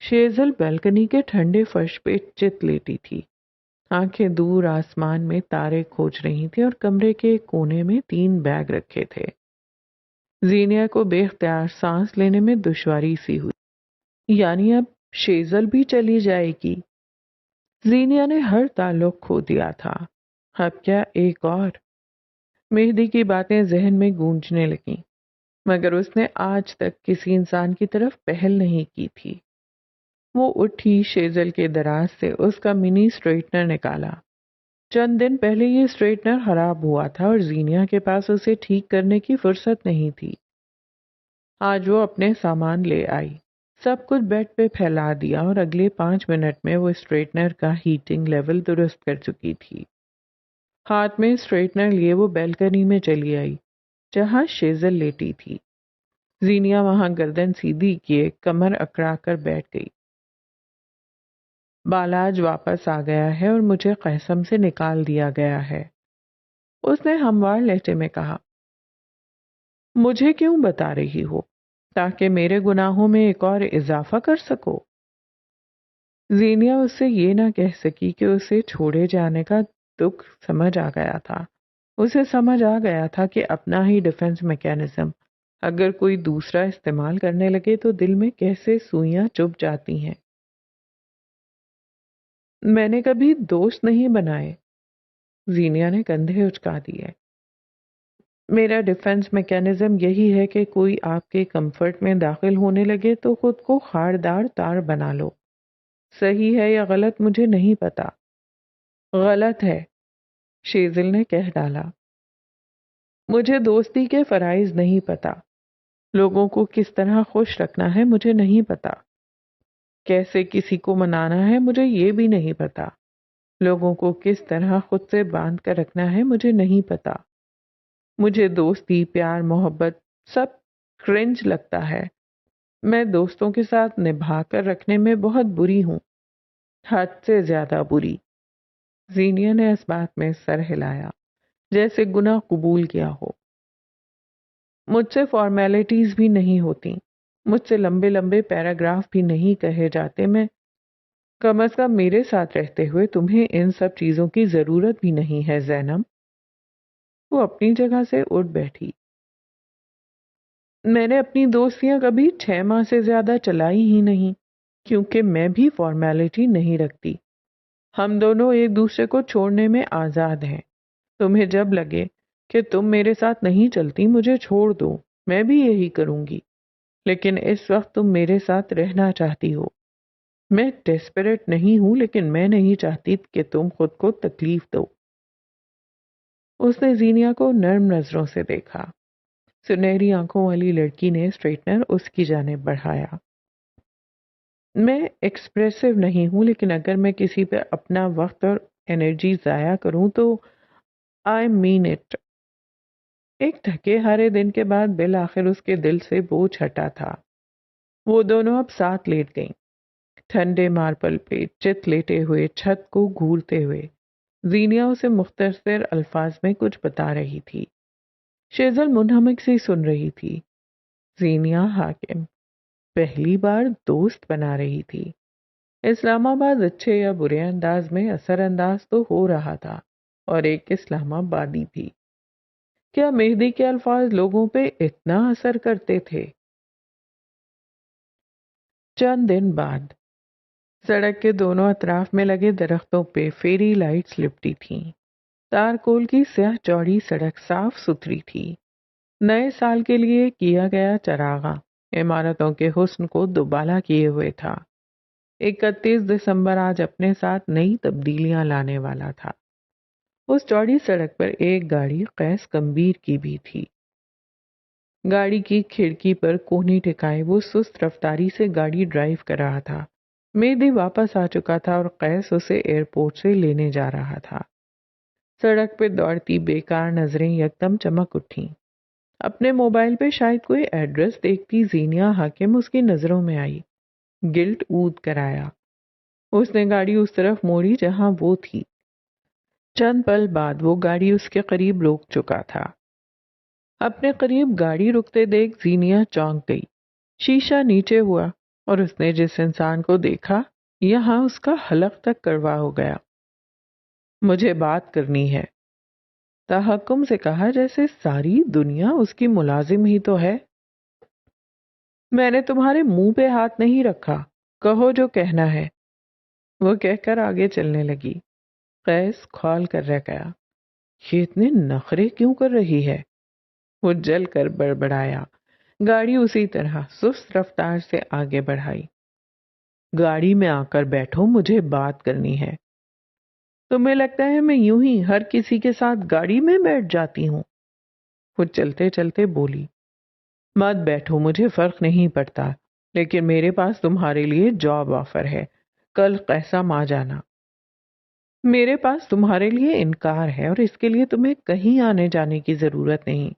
شیزل بیلکنی کے ٹھنڈے فرش پہ چت لیٹی تھی، آنکھیں دور آسمان میں تارے کھوج رہی تھی، اور کمرے کے کونے میں 3 بیگ رکھے تھے۔ زینیا کو بے اختیار سانس لینے میں دشواری سی ہوئی۔ یعنی اب شیزل بھی چلی جائے گی؟ زینیا نے ہر تعلق کھو دیا تھا، اب کیا ایک اور؟ مہدی کی باتیں ذہن میں گونجنے لگیں، مگر اس نے آج تک کسی انسان کی طرف پہل نہیں کی تھی۔ وہ اٹھی، شیزل کے دراز سے اس کا منی اسٹریٹنر نکالا۔ چند دن پہلے یہ اسٹریٹنر خراب ہوا تھا اور زینیا کے پاس اسے ٹھیک کرنے کی فرصت نہیں تھی۔ آج وہ اپنے سامان لے آئی، سب کچھ بیڈ پہ پھیلا دیا، اور اگلے 5 منٹ میں وہ اسٹریٹنر کا ہیٹنگ لیول درست کر چکی تھی۔ ہاتھ میں اسٹریٹنر لیے وہ بیلکنی میں چلی آئی جہاں شیزل لیٹی تھی۔ زینیا وہاں گردن سیدھی کیے کمر اکڑا کر بیٹھ گئی۔ بالاج واپس آ گیا ہے اور مجھے قسم سے نکال دیا گیا ہے، اس نے ہموار لہجے میں کہا۔ مجھے کیوں بتا رہی ہو؟ تاکہ میرے گناہوں میں ایک اور اضافہ کر سکو؟ زینیا اس سے یہ نہ کہہ سکی کہ اسے چھوڑے جانے کا دکھ سمجھ آ گیا تھا۔ اسے سمجھ آ گیا تھا کہ اپنا ہی ڈیفنس میکینزم اگر کوئی دوسرا استعمال کرنے لگے تو دل میں کیسے سوئیاں چبھ جاتی ہیں۔ میں نے کبھی دوست نہیں بنائے، زینیا نے کندھے اچکا دیے۔ میرا ڈیفنس میکینزم یہی ہے کہ کوئی آپ کے کمفرٹ میں داخل ہونے لگے تو خود کو خاردار تار بنا لو۔ صحیح ہے یا غلط مجھے نہیں پتا۔ غلط ہے، شیزل نے کہہ ڈالا۔ مجھے دوستی کے فرائض نہیں پتا، لوگوں کو کس طرح خوش رکھنا ہے مجھے نہیں پتا، کیسے کسی کو منانا ہے مجھے یہ بھی نہیں پتا، لوگوں کو کس طرح خود سے باندھ کر رکھنا ہے مجھے نہیں پتا۔ مجھے دوستی، پیار، محبت سب کرنج لگتا ہے۔ میں دوستوں کے ساتھ نبھا کر رکھنے میں بہت بری ہوں، حد سے زیادہ بری۔ زینیا نے اس بات میں سر ہلایا جیسے گناہ قبول کیا ہو۔ مجھ سے فارمیلٹیز بھی نہیں ہوتی، مجھ سے لمبے لمبے پیراگراف بھی نہیں کہے جاتے۔ میں کم از کم میرے ساتھ رہتے ہوئے تمہیں ان سب چیزوں کی ضرورت بھی نہیں ہے زینب۔ وہ اپنی جگہ سے اٹھ بیٹھی۔ میں نے اپنی دوستیاں کبھی 6 ماہ سے زیادہ چلائی ہی نہیں، کیونکہ میں بھی فارمیلٹی نہیں رکھتی۔ ہم دونوں ایک دوسرے کو چھوڑنے میں آزاد ہیں۔ تمہیں جب لگے کہ تم میرے ساتھ نہیں چلتی مجھے چھوڑ دو، میں بھی یہی کروں گی، لیکن اس وقت تم میرے ساتھ رہنا چاہتی ہو۔ میں ڈیسپریٹ نہیں ہوں، لیکن میں نہیں چاہتی کہ تم خود کو تکلیف دو۔ اس نے زینیا کو نرم نظروں سے دیکھا۔ سنہری آنکھوں والی لڑکی نے اسٹریٹنر اس کی جانب بڑھایا. میں ایکسپریسو نہیں ہوں، لیکن اگر میں کسی پہ اپنا وقت اور انرجی ضائع کروں تو آئی مین اٹ. ایک تھکے ہارے دن کے بعد بالآخر اس کے دل سے بوجھ ہٹا تھا. وہ دونوں اب ساتھ لیٹ گئیں، ٹھنڈے ماربل پہ چت لیٹے ہوئے، چھت کو گھورتے ہوئے. زینیا اسے مختصر الفاظ میں کچھ بتا رہی تھی. شیزل منہمک سی سن رہی تھی. زینیا حاکم پہلی بار دوست بنا رہی تھی. اسلام آباد اچھے یا برے انداز میں اثر انداز تو ہو رہا تھا، اور ایک اسلام آبادی تھی. کیا مہدی کے الفاظ لوگوں پہ اتنا اثر کرتے تھے؟ چند دن بعد سڑک کے دونوں اطراف میں لگے درختوں پہ فیری لائٹس لپٹی تھیں. تارکول کی سیاہ چوڑی سڑک صاف ستھری تھی. نئے سال کے لیے کیا گیا چراغاں عمارتوں کے حسن کو دوبالا کیے ہوئے تھا. 31 دسمبر آج اپنے ساتھ نئی تبدیلیاں لانے والا تھا. اس چوڑی سڑک پر ایک گاڑی قیس کمبیر کی بھی تھی. گاڑی کی کھڑکی پر کونی ٹکائے وہ سست رفتاری سے گاڑی ڈرائیو کر رہا تھا. مہدی واپس آ چکا تھا اور قیس اسے ایئرپورٹ سے لینے جا رہا تھا. سڑک پہ دوڑتی بیکار نظریں یکدم چمک اٹھیں. اپنے موبائل پہ شاید کوئی ایڈریس دیکھتی زینیا حاکم اس کی نظروں میں آئی. گلٹ اود کر آیا. اس نے گاڑی اس طرف موڑی جہاں وہ تھی. چند پل بعد وہ گاڑی اس کے قریب روک چکا تھا. اپنے قریب گاڑی رکتے دیکھ زینیا چونک گئی. شیشہ نیچے ہوا اور اس نے جس انسان کو دیکھا یہاں اس کا حلق تک کڑوا ہو گیا. مجھے بات کرنی ہے، تحکم سے کہا، جیسے ساری دنیا اس کی ملازم ہی تو ہے. میں نے تمہارے منہ پہ ہاتھ نہیں رکھا، کہو جو کہنا ہے، وہ کہہ کر آگے چلنے لگی. قیس کھول کر رہ گیا. یہ اتنے نخرے کیوں کر رہی ہے؟ وہ جل کر بڑبڑایا. گاڑی اسی طرح سست رفتار سے آگے بڑھائی. گاڑی میں آ کر بیٹھو، مجھے بات کرنی ہے. تمہیں لگتا ہے میں یوں ہی ہر کسی کے ساتھ گاڑی میں بیٹھ جاتی ہوں؟ وہ چلتے چلتے بولی. مت بیٹھو، مجھے فرق نہیں پڑتا، لیکن میرے پاس تمہارے لیے جاب آفر ہے. کل قیصم آ جانا. میرے پاس تمہارے لیے انکار ہے، اور اس کے لیے تمہیں کہیں آنے جانے کی ضرورت نہیں.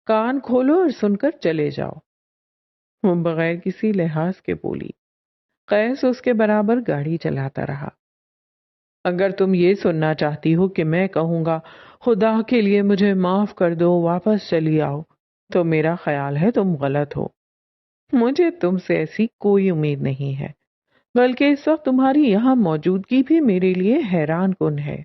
کان کھولو اور سن کر چلے جاؤ. وہ بغیر کسی لحاظ کے بولی. قیس اس کے برابر گاڑی چلاتا رہا. اگر تم یہ سننا چاہتی ہو کہ میں کہوں گا خدا کے لیے مجھے معاف کر دو، واپس چلی آؤ، تو میرا خیال ہے تم غلط ہو. مجھے تم سے ایسی کوئی امید نہیں ہے، بلکہ اس وقت تمہاری یہاں موجودگی بھی میرے لیے حیران کن ہے.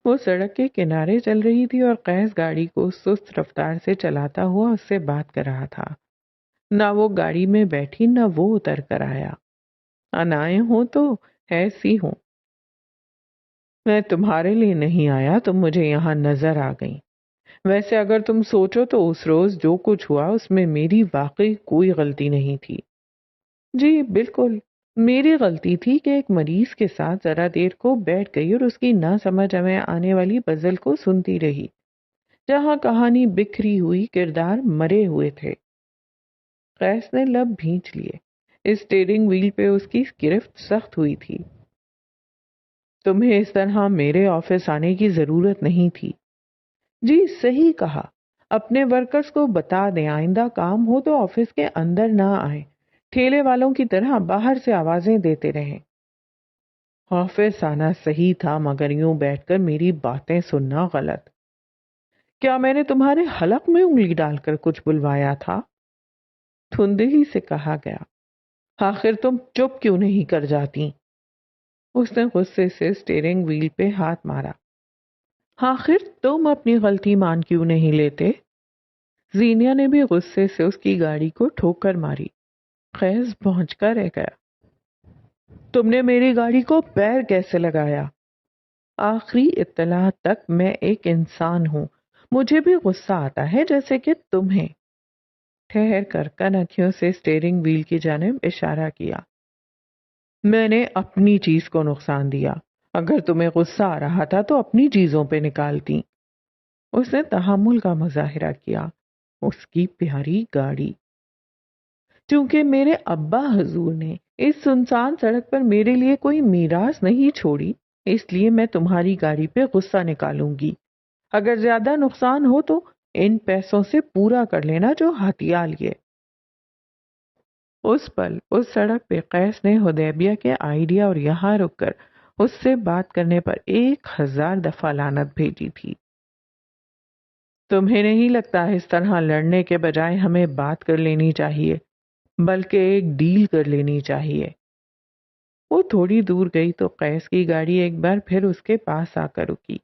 وہ سڑک کے کنارے چل رہی تھی اور قیس گاڑی کو سست رفتار سے چلاتا ہوا اس سے بات کر رہا تھا. نہ وہ گاڑی میں بیٹھی، نہ وہ اتر کر آیا. انائے ہوں تو ایسی ہوں. میں تمہارے لیے نہیں آیا، تم مجھے یہاں نظر آ گئی. ویسے اگر تم سوچو تو اس روز جو کچھ ہوا اس میں میری واقعی کوئی غلطی نہیں تھی. جی بالکل، میری غلطی تھی کہ ایک مریض کے ساتھ ذرا دیر کو بیٹھ گئی اور اس کی نہ سمجھ میں آنے والی غزل کو سنتی رہی، جہاں کہانی بکھری ہوئی، کردار مرے ہوئے تھے. قیس نے لب بھینچ لیے. اسٹیئرنگ وہیل پہ اس کی گرفت سخت ہوئی تھی. تمہیں اس طرح میرے آفس آنے کی ضرورت نہیں تھی. جی صحیح کہا. اپنے ورکرز کو بتا دیں آئندہ کام ہو تو آفس کے اندر نہ آئیں، ٹھیلے والوں کی طرح باہر سے آوازیں دیتے رہیں. آفس آنا صحیح تھا، مگر یوں بیٹھ کر میری باتیں سننا غلط. کیا میں نے تمہارے حلق میں انگلی ڈال کر کچھ بلوایا تھا؟ دھندلی سے کہا گیا. آخر تم چپ کیوں نہیں کر جاتی؟ اس نے غصے سے اسٹیئرنگ وہیل پہ ہاتھ مارا. آخر تم اپنی غلطی مان کیوں نہیں لیتے؟ زینیا نے بھی غصے سے اس کی گاڑی کو ٹھوکر ماری. قیس پہنچ کر رہ گیا. تم نے میری گاڑی کو پیر کیسے لگایا؟ آخری اطلاع تک میں ایک انسان ہوں، مجھے بھی غصہ آتا ہے جیسے کہ تمہیں. ٹھہر کر کنکھیوں سے اسٹیئرنگ وہیل کی جانب اشارہ کیا. میں نے اپنی چیز کو نقصان دیا، اگر تمہیں غصہ آ رہا تھا تو اپنی چیزوں پہ نکالتی. اس نے تحمل کا مظاہرہ کیا. اس کی پیاری گاڑی. چونکہ میرے ابا حضور نے اس سنسان سڑک پر میرے لیے کوئی میراث نہیں چھوڑی، اس لیے میں تمہاری گاڑی پہ غصہ نکالوں گی. اگر زیادہ نقصان ہو تو ان پیسوں سے پورا کر لینا جو ہتھیا لیے. اس پل اس سڑک پہ قیس نے حدیبیہ کے آئیڈیا اور یہاں رک کر اس سے بات کرنے پر 1000 دفعہ لعنت بھیجی تھی. تمہیں نہیں لگتا اس طرح لڑنے کے بجائے ہمیں بات کر لینی چاہیے، بلکہ ایک ڈیل کر لینی چاہیے؟ وہ تھوڑی دور گئی تو قیس کی گاڑی ایک بار پھر اس کے پاس آ کر رکی.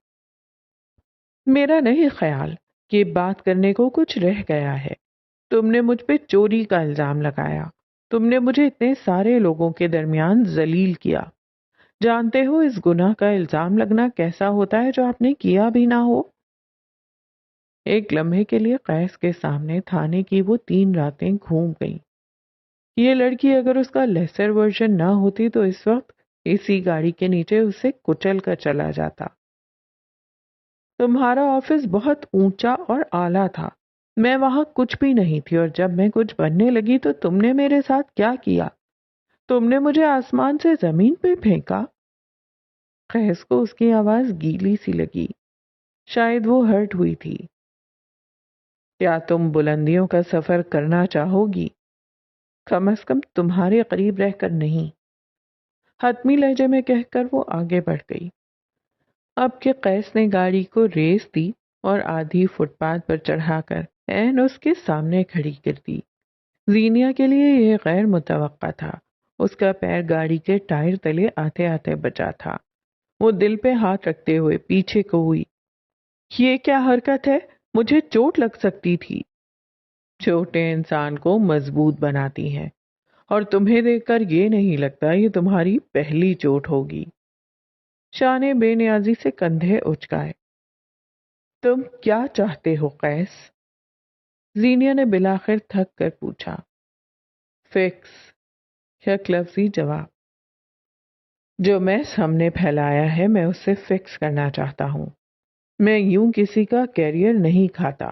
میرا نہیں خیال کہ بات کرنے کو کچھ رہ گیا ہے. تم نے مجھ پہ چوری کا الزام لگایا. تم نے مجھے اتنے سارے لوگوں کے درمیان ذلیل کیا. جانتے ہو اس گناہ کا الزام لگنا کیسا ہوتا ہے جو آپ نے کیا بھی نہ ہو. ایک لمحے کے لیے قیس کے سامنے تھانے کی وہ 3 راتیں گھوم گئیں. یہ لڑکی اگر اس کا لیسر ورژن نہ ہوتی تو اس وقت اسی گاڑی کے نیچے اسے کچل کر چلا جاتا. تمہارا آفس بہت اونچا اور اعلیٰ تھا. میں وہاں کچھ بھی نہیں تھی، اور جب میں کچھ بننے لگی تو تم نے میرے ساتھ کیا کیا؟ تم نے مجھے آسمان سے زمین پہ پھینکا. قیس کو اس کی آواز گیلی سی لگی. شاید وہ ہرٹ ہوئی تھی. کیا تم بلندیوں کا سفر کرنا چاہو گی؟ کم از کم تمہارے قریب رہ کر نہیں. حتمی لہجے میں کہہ کر وہ آگے بڑھ گئی. اب کہ قیس نے گاڑی کو ریس دی اور آدھی فٹ پاتھ پر چڑھا کر عین اس کے سامنے کھڑی کر دی. زینیا کے لیے یہ غیر متوقع تھا. اس کا پیر گاڑی کے ٹائر تلے آتے آتے بچا تھا. وہ دل پہ ہاتھ رکھتے ہوئے پیچھے کو ہوئی. یہ کیا حرکت ہے؟ مجھے چوٹ لگ سکتی تھی. چوٹیں انسان کو مضبوط بناتی ہیں، اور تمہیں دیکھ کر یہ نہیں لگتا یہ تمہاری پہلی چوٹ ہوگی. شاہ نے بے نیازی سے کندھے اچکائے. تم کیا چاہتے ہو قیس؟ زینیا نے بلاخر تھک کر پوچھا. فکس، یک لفظی جواب. جو میس ہم نے پھیلایا ہے میں اسے فکس کرنا چاہتا ہوں. میں یوں کسی کا کیریئر نہیں کھاتا،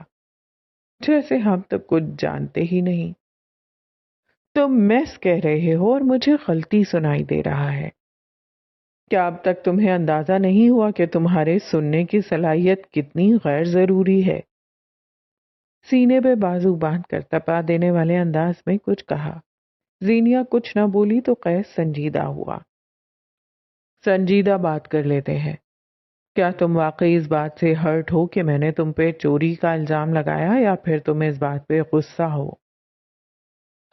جیسے ہم تو کچھ جانتے ہی نہیں. تم میس کہہ رہے ہو اور مجھے غلطی سنائی دے رہا ہے. کیا اب تک تمہیں اندازہ نہیں ہوا کہ تمہارے سننے کی صلاحیت کتنی غیر ضروری ہے؟ سینے پہ بازو باندھ کر تپا دینے والے انداز میں کچھ کہا. زینیا کچھ نہ بولی تو قیس سنجیدہ ہوا. سنجیدہ بات کر لیتے ہیں. کیا تم واقعی اس بات سے ہرٹ ہو کہ میں نے تم پہ چوری کا الزام لگایا، یا پھر تم اس بات پہ غصہ ہو؟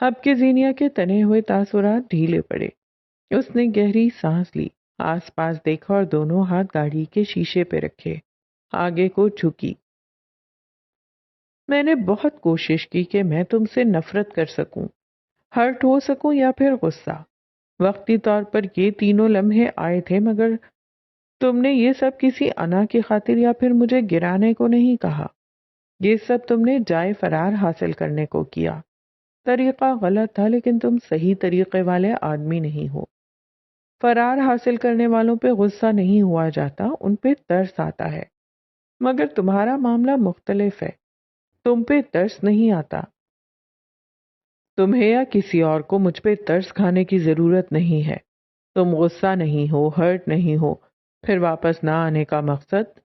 اب کے زینیا کے تنے ہوئے تاثرات ڈھیلے پڑے. اس نے گہری سانس لی، آس پاس دیکھا اور دونوں ہاتھ گاڑی کے شیشے پہ رکھے، آگے کو جھکی. میں نے بہت کوشش کی کہ میں تم سے نفرت کر سکوں، ہرٹ ہو سکوں یا پھر غصہ. وقتی طور پر یہ تینوں لمحے آئے تھے، مگر تم نے یہ سب کسی انا کی خاطر یا پھر مجھے گرانے کو نہیں کہا. یہ سب تم نے جائے فرار حاصل کرنے کو کیا. طریقہ غلط تھا، لیکن تم صحیح طریقے والے آدمی نہیں ہو. فرار حاصل کرنے والوں پہ غصہ نہیں ہوا جاتا، ان پہ ترس آتا ہے. مگر تمہارا معاملہ مختلف ہے. تم پہ ترس نہیں آتا. تمہیں یا کسی اور کو مجھ پہ ترس کھانے کی ضرورت نہیں ہے. تم غصہ نہیں ہو، ہرٹ نہیں ہو، پھر واپس نہ آنے کا مقصد؟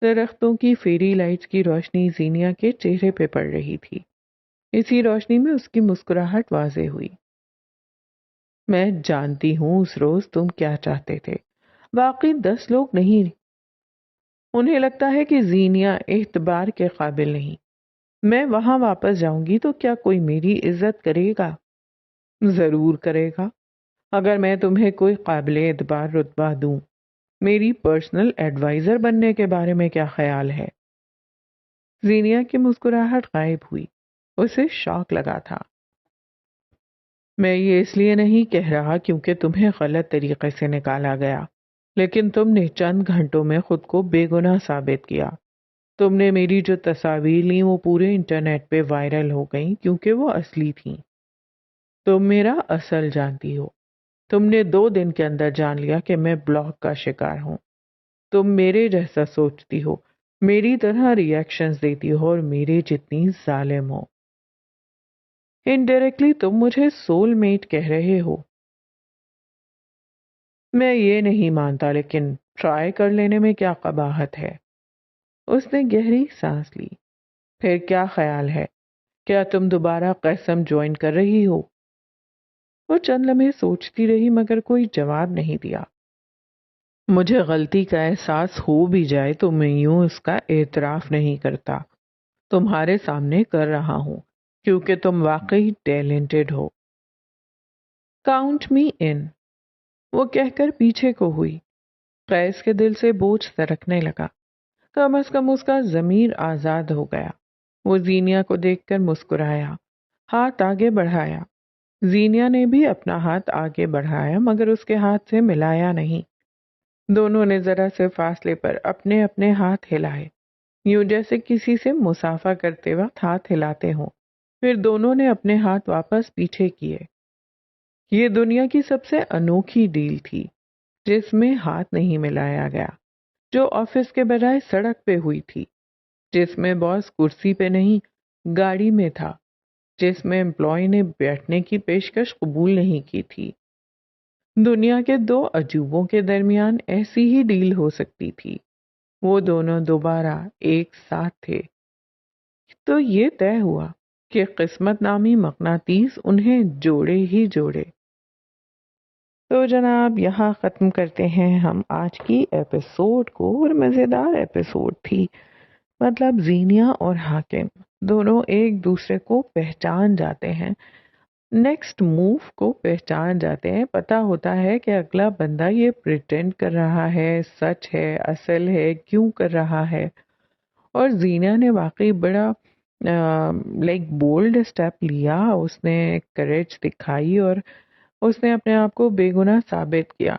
درختوں کی فیری لائٹس کی روشنی زینیا کے چہرے پہ پڑ رہی تھی. اسی روشنی میں اس کی مسکراہٹ واضح ہوئی. میں جانتی ہوں اس روز تم کیا چاہتے تھے. باقی 10 لوگ نہیں. انہیں لگتا ہے کہ زینیا اعتبار کے قابل نہیں. میں وہاں واپس جاؤں گی تو کیا کوئی میری عزت کرے گا؟ ضرور کرے گا. اگر میں تمہیں کوئی قابل اعتبار رتبہ دوں. میری پرسنل ایڈوائزر بننے کے بارے میں کیا خیال ہے؟ زینیا کی مسکراہٹ غائب ہوئی. اسے شوق لگا تھا. میں یہ اس لیے نہیں کہہ رہا کیونکہ تمہیں غلط طریقے سے نکالا گیا، لیکن تم نے چند گھنٹوں میں خود کو بے گناہ ثابت کیا. تم نے میری جو تصاویر لیں وہ پورے انٹرنیٹ پہ وائرل ہو گئیں کیونکہ وہ اصلی تھیں. تم میرا اصل جانتی ہو. تم نے 2 دن کے اندر جان لیا کہ میں بلاک کا شکار ہوں. تم میرے جیسا سوچتی ہو. میری طرح ریئیکشنز دیتی ہو اور میرے جتنی ظالم ہو. انڈائریکٹلی تم مجھے سول میٹ کہہ رہے ہو. میں یہ نہیں مانتا لیکن ٹرائی کر لینے میں کیا قباحت ہے. اس نے گہری سانس لی. پھر کیا خیال ہے؟ کیا تم دوبارہ قسم جوائن کر رہی ہو؟ وہ چند لمحے سوچتی رہی مگر کوئی جواب نہیں دیا. مجھے غلطی کا احساس ہو بھی جائے تو میں یوں اس کا اعتراف نہیں کرتا. تمہارے سامنے کر رہا ہوں کیونکہ تم واقعی ٹیلنٹڈ ہو. کاؤنٹ می ان، وہ کہہ کر پیچھے کو ہوئی. قیس کے دل سے بوجھ سرکنے لگا. کم از کم اس کا ضمیر آزاد ہو گیا. وہ زینیا کو دیکھ کر مسکرایا، ہاتھ آگے بڑھایا. زینیا نے بھی اپنا ہاتھ آگے بڑھایا مگر اس کے ہاتھ سے ملایا نہیں. دونوں نے ذرا سے فاصلے پر اپنے اپنے ہاتھ ہلائے، یوں جیسے کسی سے مسافہ کرتے وقت ہاتھ ہلاتے ہوں. پھر دونوں نے اپنے ہاتھ واپس پیچھے کیے. یہ دنیا کی سب سے انوکھی ڈیل تھی جس میں ہاتھ نہیں ملایا گیا، جو آفس کے بجائے سڑک پہ ہوئی تھی، جس میں باس کرسی پہ نہیں گاڑی میں تھا، جس میں امپلائی نے بیٹھنے کی پیشکش قبول نہیں کی تھی. دنیا کے دو عجوبوں کے درمیان ایسی ہی ڈیل ہو سکتی تھی. وہ دونوں دوبارہ ایک ساتھ تھے. تو یہ طے ہوا کہ قسمت نامی مقناطیس انہیں جوڑے ہی جوڑے. تو جناب یہاں ختم کرتے ہیں ہم آج کی ایپیسوڈ کو. اور مزیدار ایپیسوڈ تھی. مطلب زینیا اور حاکم دونوں ایک دوسرے کو پہچان جاتے ہیں، نیکسٹ موو کو پہچان جاتے ہیں. پتا ہوتا ہے کہ اگلا بندہ یہ پریٹینڈ کر رہا ہے، سچ ہے، اصل ہے، کیوں کر رہا ہے. اور زینیا نے واقعی بڑا لائک بولڈ اسٹیپ لیا. اس نے کریج دکھائی اور اس نے اپنے آپ کو بے گناہ ثابت کیا.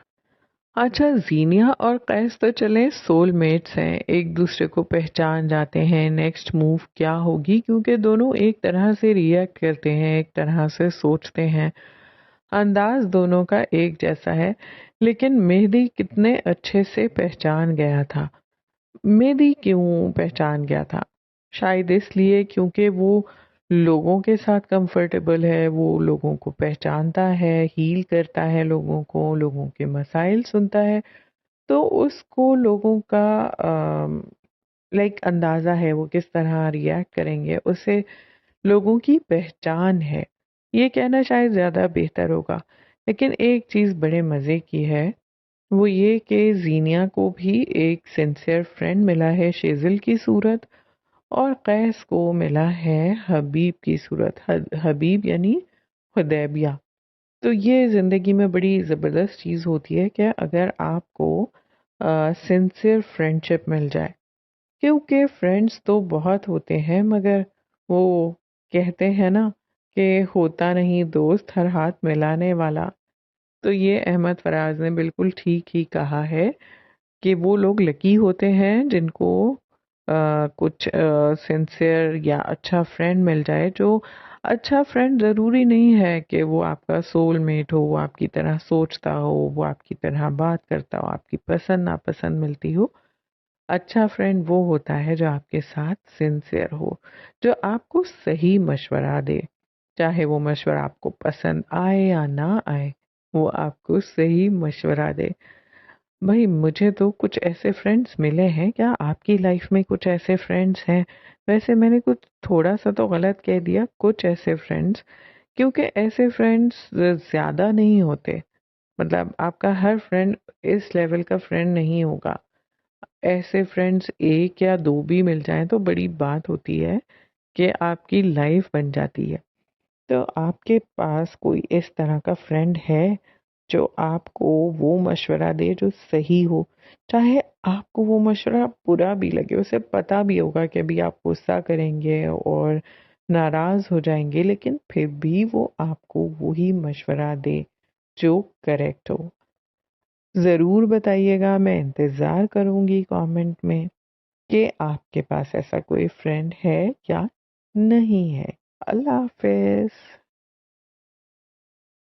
اچھا، زینیا اور قیس تو چلے سول میٹس ہیں، ایک دوسرے کو پہچان جاتے ہیں. نیکسٹ موو کیا ہوگی کیونکہ دونوں ایک طرح سے ریئیکٹ کرتے ہیں، ایک طرح سے سوچتے ہیں، انداز دونوں کا ایک جیسا ہے. لیکن مہدی کتنے اچھے سے پہچان گیا تھا. مہدی کیوں پہچان گیا تھا؟ شاید اس لیے کیونکہ وہ لوگوں کے ساتھ کمفرٹیبل ہے، وہ لوگوں کو پہچانتا ہے، ہیل کرتا ہے لوگوں کو، لوگوں کے مسائل سنتا ہے. تو اس کو لوگوں کا لائک اندازہ ہے وہ کس طرح ریئیکٹ کریں گے، اسے لوگوں کی پہچان ہے. یہ کہنا شاید زیادہ بہتر ہوگا. لیکن ایک چیز بڑے مزے کی ہے، وہ یہ کہ زینیا کو بھی ایک سنسیئر فرینڈ ملا ہے شیزل کی صورت، اور قیس کو ملا ہے حبیب کی صورت. حبیب یعنی حدیبیہ. تو یہ زندگی میں بڑی زبردست چیز ہوتی ہے کہ اگر آپ کو سنسیئر فرینڈشپ مل جائے. کیونکہ فرینڈس تو بہت ہوتے ہیں مگر وہ کہتے ہیں نا کہ ہوتا نہیں دوست ہر ہاتھ ملانے والا. تو یہ احمد فراز نے بالکل ٹھیک ہی کہا ہے کہ وہ لوگ لکی ہوتے ہیں جن کو کچھ سنسیئر یا اچھا فرینڈ مل جائے. جو اچھا فرینڈ ضروری نہیں ہے کہ وہ آپ کا سول میٹ ہو، وہ آپ کی طرح سوچتا ہو، وہ آپ کی طرح بات کرتا ہو، آپ کی پسند ناپسند ملتی ہو. اچھا فرینڈ وہ ہوتا ہے جو آپ کے ساتھ سنسیئر ہو، جو آپ کو صحیح مشورہ دے، چاہے وہ مشورہ آپ کو پسند آئے یا نہ آئے، وہ آپ کو صحیح مشورہ دے. بھائی مجھے تو کچھ ایسے فرینڈس ملے ہیں. کیا آپ کی لائف میں کچھ ایسے فرینڈس ہیں؟ ویسے میں نے کچھ تھوڑا سا تو غلط کہہ دیا، کچھ ایسے فرینڈس، کیونکہ ایسے فرینڈس زیادہ نہیں ہوتے. مطلب آپ کا ہر فرینڈ اس لیول کا فرینڈ نہیں ہوگا. ایسے فرینڈس ایک یا دو بھی مل جائیں تو بڑی بات ہوتی ہے کہ آپ کی لائف بن جاتی ہے. تو آپ کے پاس کوئی اس طرح کا فرینڈ ہے جو آپ کو وہ مشورہ دے جو صحیح ہو، چاہے آپ کو وہ مشورہ برا بھی لگے، اسے پتا بھی ہوگا کہ ابھی آپ غصہ کریں گے اور ناراض ہو جائیں گے، لیکن پھر بھی وہ آپ کو وہی مشورہ دے جو کریکٹ ہو. ضرور بتائیے گا، میں انتظار کروں گی کامنٹ میں کہ آپ کے پاس ایسا کوئی فرینڈ ہے یا نہیں ہے. اللہ حافظ.